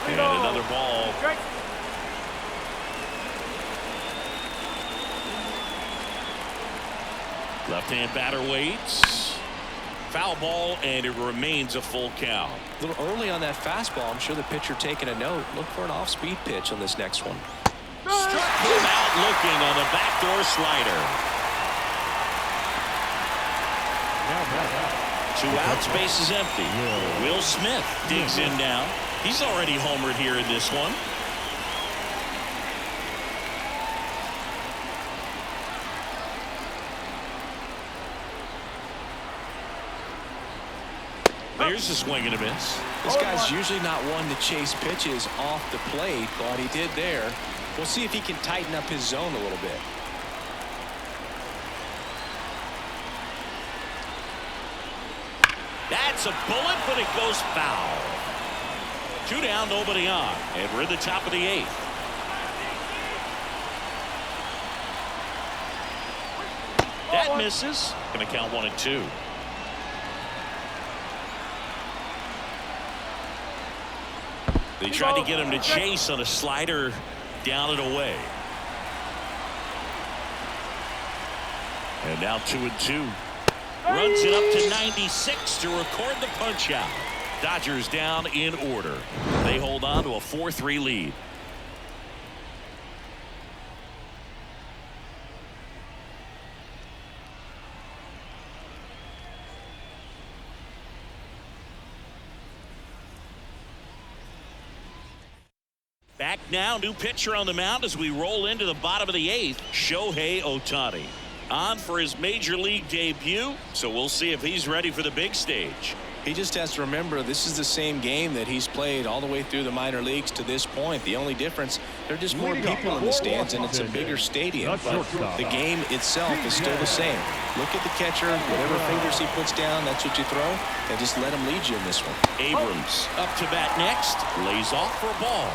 And another ball. Left-hand batter waits. Foul ball, and it remains a full count. A little early on that fastball. I'm sure the pitcher taking a note. Look for an off-speed pitch on this next one. Struck him out looking on the backdoor slider. 2 outs, base is empty. Will Smith digs in now. He's already homered here in this one. There's a swing and a miss. This guy's usually not one to chase pitches off the plate, but he did there. We'll see if he can tighten up his zone a little bit. That's a bullet, but it goes foul. 2 down, nobody on, and we're at the top of the 8th. That misses. Going to count 1-2. They tried to get him to chase on a slider down and away. And now 2-2. Runs it up to 96 to record the punch out. Dodgers down in order. They hold on to a 4-3 lead. Back now, new pitcher on the mound as we roll into the bottom of the 8th, Shohei Ohtani. On for his major league debut, so we'll see if he's ready for the big stage. He just has to remember this is the same game that he's played all the way through the minor leagues to this point. The only difference, there are just more people in the stands and it's a bigger stadium, but the game itself is still the same. Look at the catcher, whatever fingers he puts down, that's what you throw, and just let him lead you in this one. Abrams up to bat next, lays off for a ball.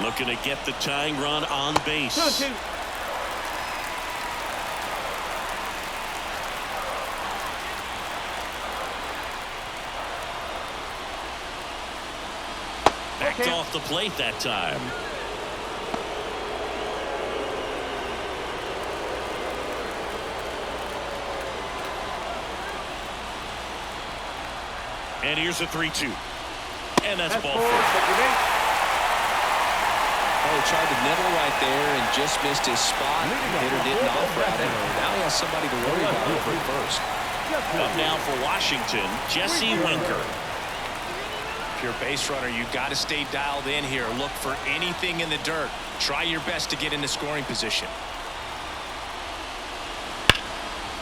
Looking to get the tying run on base. 2-2. Backed off the plate that time. And here's a 3-2. And that's ball 4. Oh, tried to nibble right there and just missed his spot. The hitter didn't offer at it. Now he has somebody to worry about over at first. Up now for Washington, Jesse Winker. If you're a base runner, you've got to stay dialed in here. Look for anything in the dirt. Try your best to get into scoring position.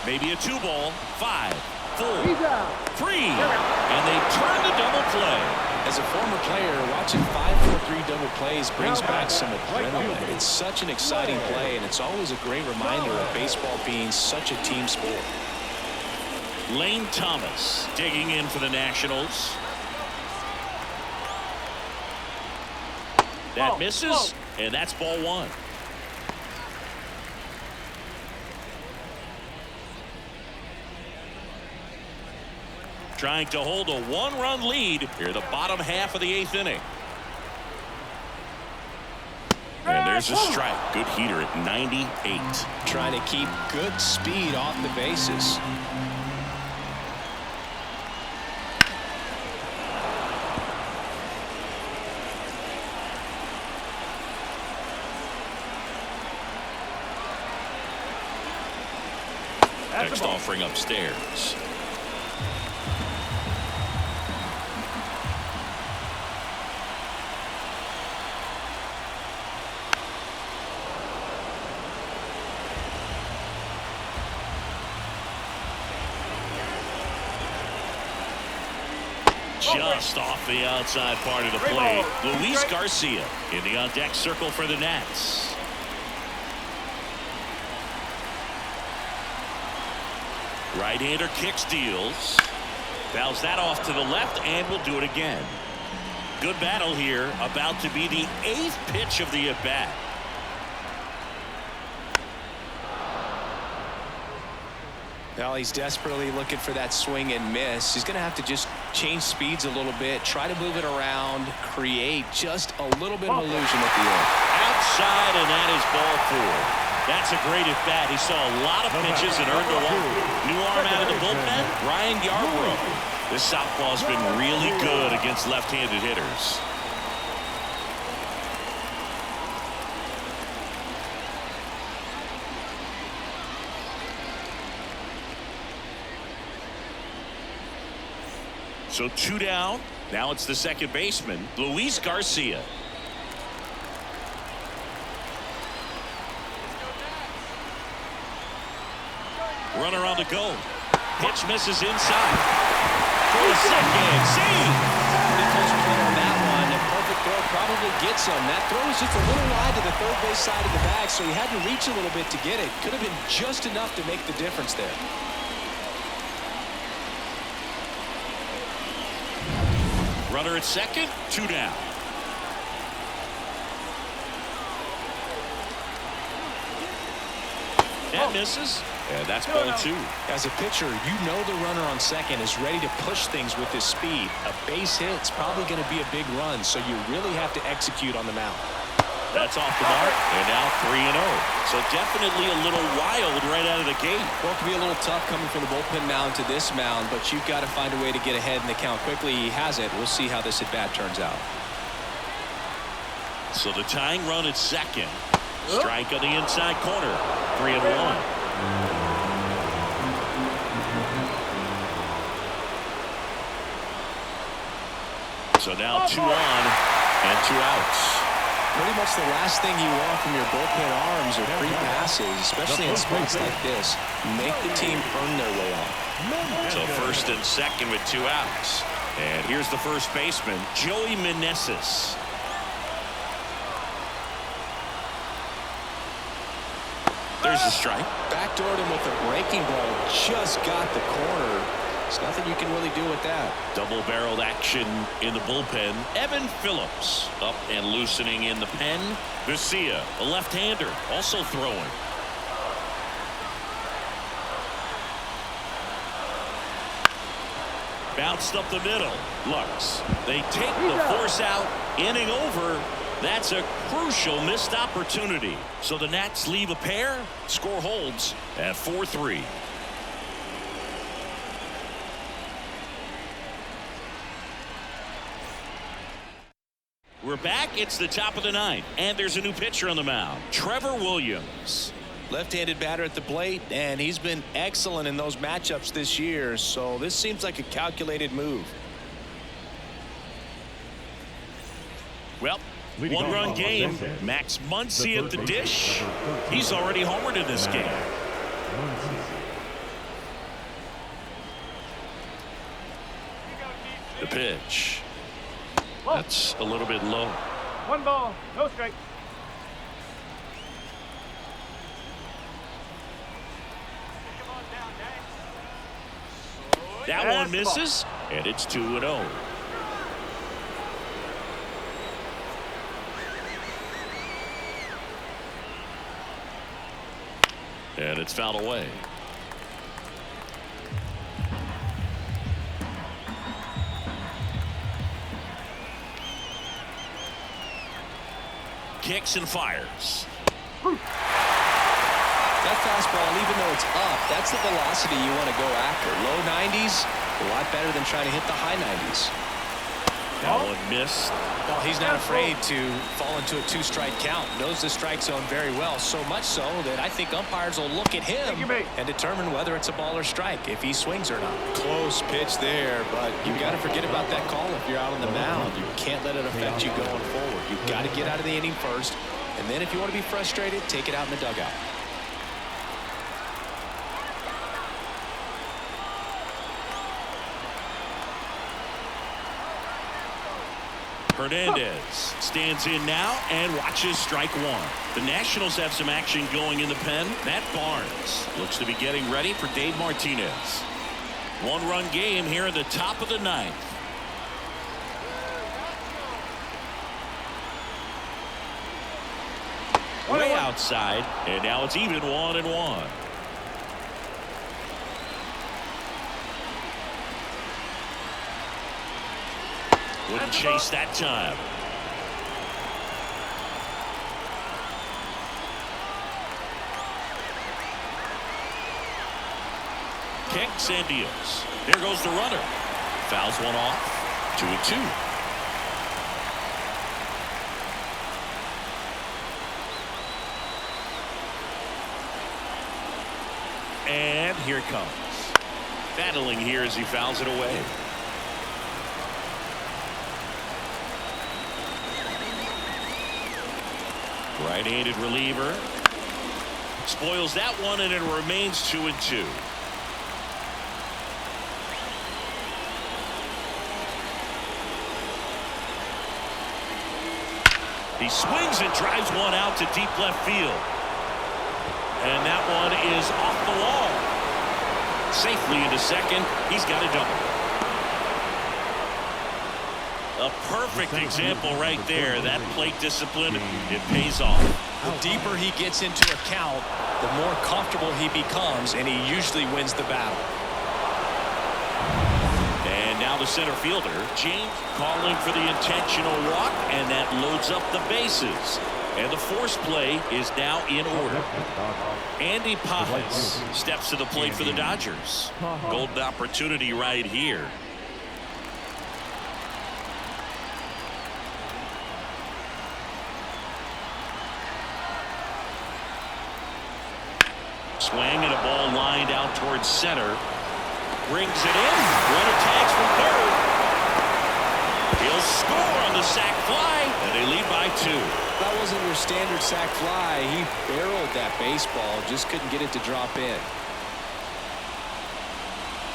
Maybe a 2-ball, 5, 4, 3, and they turn the double play. As a former player, watching 5-4-3 double plays brings back some adrenaline. It's such an exciting play, and it's always a great reminder of baseball being such a team sport. Lane Thomas digging in for the Nationals. That misses, and that's ball 1. Trying to hold a 1-run lead here the bottom half of the 8th inning. And there's a strike. Good heater at 98. Trying to keep good speed off the bases. Next offering upstairs. Just off the outside part of the plate. Luis Garcia in the on-deck circle for the Nats. Right-hander kicks, deals. Fouls that off to the left and will do it again. Good battle here. About to be the 8th pitch of the at-bat. Well, he's desperately looking for that swing and miss. He's going to have to just change speeds a little bit, try to move it around, create just a little bit of illusion at the end. Outside, and that is ball 4. That's a great at bat. He saw a lot of pitches and earned a walk. New arm out of the bullpen, Ryan Yarbrough. This southpaw's been really good against left-handed hitters. So 2 down. Now it's the second baseman, Luis Garcia. Runner on the go. Pitch misses inside. For the second. See! Pretty close play on that one. A perfect throw probably gets him. That throw was just a little wide to the third base side of the bag, so he had to reach a little bit to get it. Could have been just enough to make the difference there. Runner at second, 2 down. That misses. And that's ball 2. As a pitcher, you know the runner on second is ready to push things with his speed. A base hit's probably going to be a big run, so you really have to execute on the mound. That's off the mark, and now 3-0. So definitely a little wild right out of the gate. Well, it can be a little tough coming from the bullpen mound to this mound, but you've got to find a way to get ahead in the count quickly. He has it. We'll see how this at-bat turns out. So the tying run at second. Strike on the inside corner. 3-1. So now 2 on and 2 outs. Pretty much the last thing you want from your bullpen arms are free passes, especially in spots like this. Make the team earn their way on. So first and second with 2 outs. And here's the first baseman, Joey Meneses. There's the strike. Backdoored him with a breaking ball. Just got the corner. There's nothing you can really do with that. Double-barreled action in the bullpen. Evan Phillips up and loosening in the pen. Garcia, a left-hander, also throwing. Bounced up the middle. Lux. They take the force out. Inning over. That's a crucial missed opportunity. So the Nats leave a pair. Score holds at 4-3. We're back. It's the top of the 9th, and there's a new pitcher on the mound, Trevor Williams. Left-handed batter at the plate, and he's been excellent in those matchups this year, so this seems like a calculated move. Well, 1-run game. Max Muncy at the dish. He's already homered in this game. The pitch. That's a little bit low. 1 ball, no strike. That one misses, and it's 2-0. And it's fouled away. Kicks and fires. That fastball, even though it's up, that's the velocity you want to go after. Low 90s, a lot better than trying to hit the high 90s. That one missed. Well, he's not afraid to fall into a 2-strike count. Knows the strike zone very well, so much so that I think umpires will look at him and determine whether it's a ball or strike, if he swings or not. Close pitch there, but you got to forget about that call if you're out on the mound. You can't let it affect you going forward. You've got to get out of the inning first, and then if you want to be frustrated, take it out in the dugout. Hernandez stands in now and watches strike 1. The Nationals have some action going in the pen. Matt Barnes looks to be getting ready for Dave Martinez. 1-run game here in the top of the 9th. Way outside, and now it's even 1-1. Wouldn't chase that time. Kicks and deals. There goes the runner. Fouls one off. 2-2. And here it comes. Battling here as he fouls it away. Right-handed reliever. Spoils that one, and it remains 2-2. He swings and drives one out to deep left field. And that one is off the wall. Safely into second. He's got a double. A perfect example right there. That plate discipline, it pays off. The deeper he gets into a count, the more comfortable he becomes, and he usually wins the battle. And now the center fielder, James, calling for the intentional walk, and that loads up the bases. And the force play is now in order. Andy Pajas steps to the plate for the Dodgers. Golden opportunity right here. Swing and a ball lined out towards center. Brings it in. Runner tags from third. He'll score on the sac fly, and they lead by 2. That wasn't your standard sac fly. He barreled that baseball, just couldn't get it to drop in.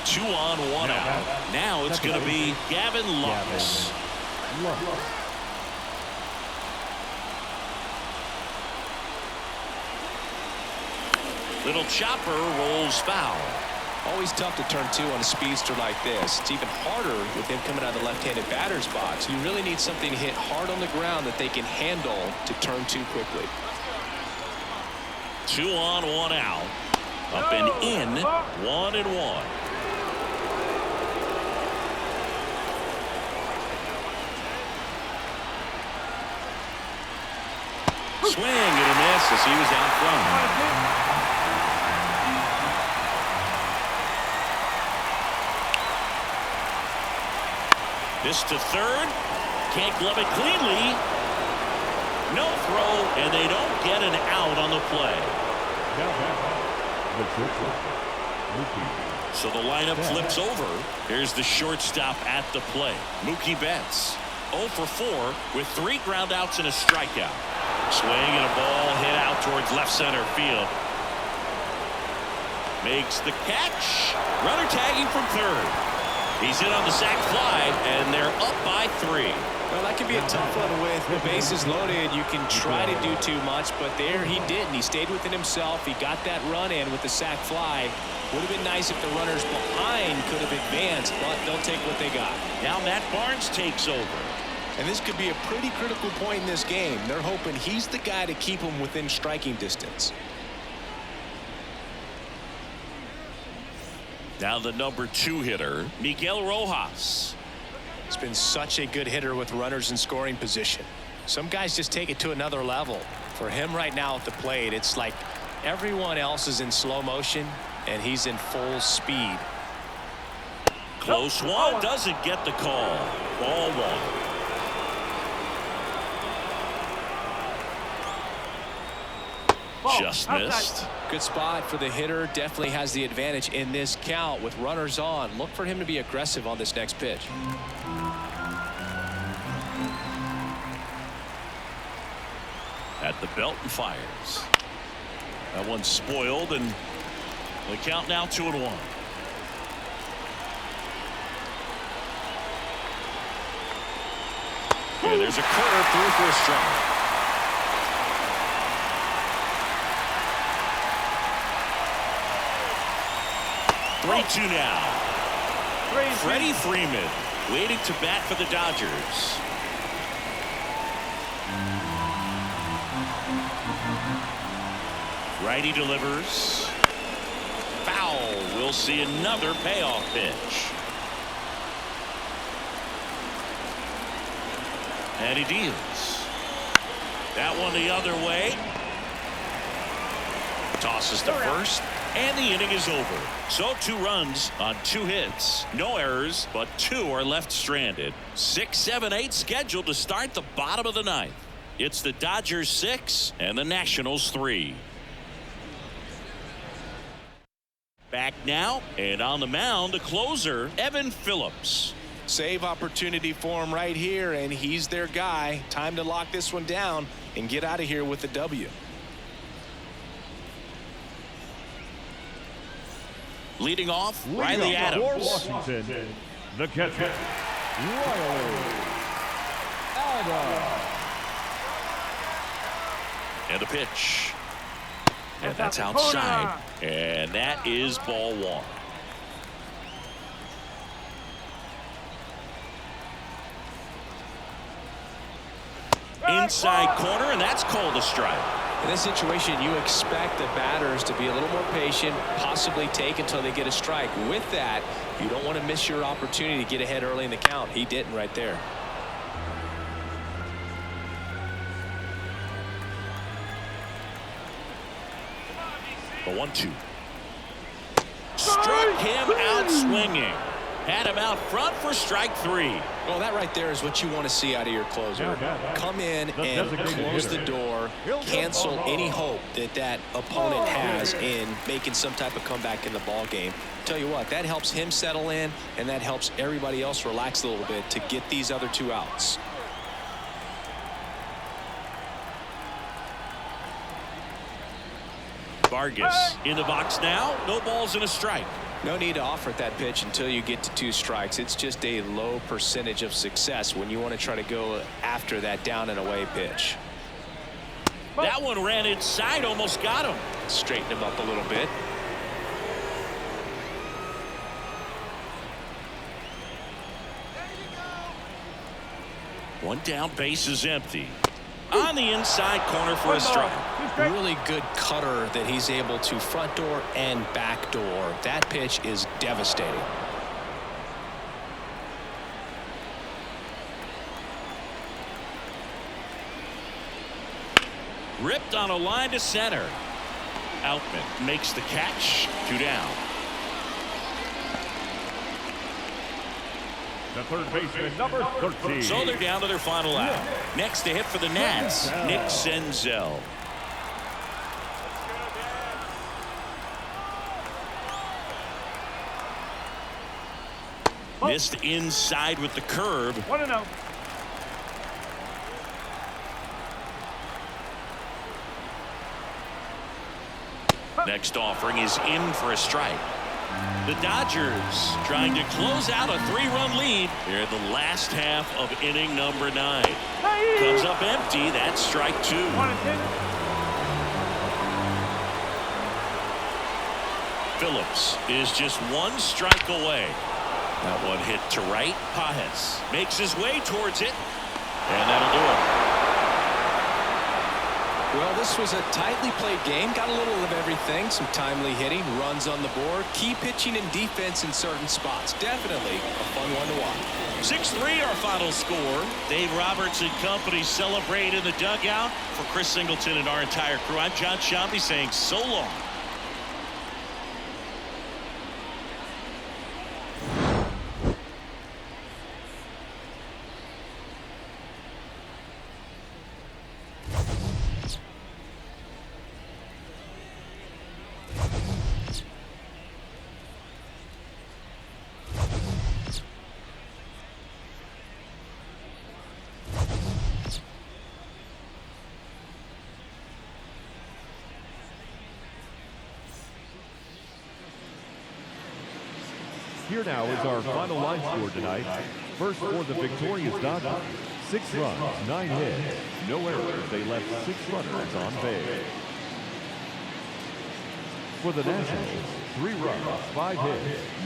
2 on, 1 out. Now it's going to be Gavin Lux. Little chopper rolls foul. Always tough to turn 2 on a speedster like this. It's even harder with him coming out of the left-handed batter's box. You really need something to hit hard on the ground that they can handle to turn 2 quickly. 2 on, 1 out. Up and in. 1-1. Swing and a miss as he was out front. This to third. Can't glove it cleanly. No throw, and they don't get an out on the play. So the lineup flips over. Here's the shortstop at the plate, Mookie Betts. 0 for 4 with 3 ground outs and a strikeout. Swing and a ball hit out towards left center field. Makes the catch. Runner tagging from third. He's in on the sac fly, and they're up by 3. Well, that can be a tough one with the bases loaded. You can try to do too much, but there he didn't. He stayed within himself. He got that run in with the sac fly. Would have been nice if the runners behind could have advanced, but they'll take what they got. Now Matt Barnes takes over. And this could be a pretty critical point in this game. They're hoping he's the guy to keep them within striking distance. Now the number 2 hitter, Miguel Rojas. He's been such a good hitter with runners in scoring position. Some guys just take it to another level. For him right now at the plate, it's like everyone else is in slow motion and he's in full speed. Close one, doesn't get the call. Ball 1. Just missed. Good spot for the hitter. Definitely has the advantage in this count with runners on. Look for him to be aggressive on this next pitch. At the belt and fires. That one's spoiled, and the count now 2-1. And there's a corner through for a strike. 3-2 now. Freddie Freeman waiting to bat for the Dodgers. Righty delivers. Foul. We'll see another payoff pitch. And he deals. That one the other way. Tosses to first. And the inning is over. So 2 runs on 2 hits. No errors, but 2 are left stranded. 6, 7, 8 scheduled to start the bottom of the 9th. It's the Dodgers 6 and the Nationals 3. Back now, and on the mound, the closer, Evan Phillips. Save opportunity for him right here, and he's their guy. Time to lock this one down and get out of here with the W. Leading off, Riley Adams. Washington, the catcher, Riley Adams. And the pitch. And that's outside. And that is ball one. Inside corner, and that's called a strike. In this situation, you expect the batters to be a little more patient, possibly take until they get a strike. With that, you don't want to miss your opportunity to get ahead early in the count. He didn't right there. The 1-2. Struck him out swinging. Had him out front for strike three. Well, that right there is what you want to see out of your closer. Come in and close the door, cancel any hope that that opponent has in making some type of comeback in the ball game. Tell you what, that helps him settle in, and that helps everybody else relax a little bit to get these other two outs. Vargas in the box now. No balls and a strike. No need to offer that pitch until you get to 2 strikes. It's just a low percentage of success when you want to try to go after that down and away pitch. That one ran inside, almost got him. Straighten him up a little bit. One down, base is empty. On the inside corner for a strike. Really good cutter that he's able to front door and back door. That pitch is devastating. Ripped on a line to center. Outman makes the catch. 2 down. The third baseman, number 13. So they're down to their final out. Next to hit for the Nats, Nick Senzel. Missed inside with the curve. 1-0. Next offering is in for a strike. The Dodgers trying to close out a 3-run lead here in the last half of inning number 9. Comes up empty. That's strike 2. 1-2. Phillips is just 1 strike away. That one hit to right. Pajes makes his way towards it, and that'll do it. Well, this was a tightly played game. Got a little of everything. Some timely hitting, runs on the board, key pitching and defense in certain spots. Definitely a fun one to watch. 6-3 our final score. Dave Roberts and company celebrate in the dugout. For Chris Singleton and our entire crew, I'm John Shambi saying so long. Here now is our final line score tonight. First for the victorious Dodgers, 6 runs, 9 hits, no errors. They left 6 runners on base. For the Nationals, 3 runs, 5 hits, no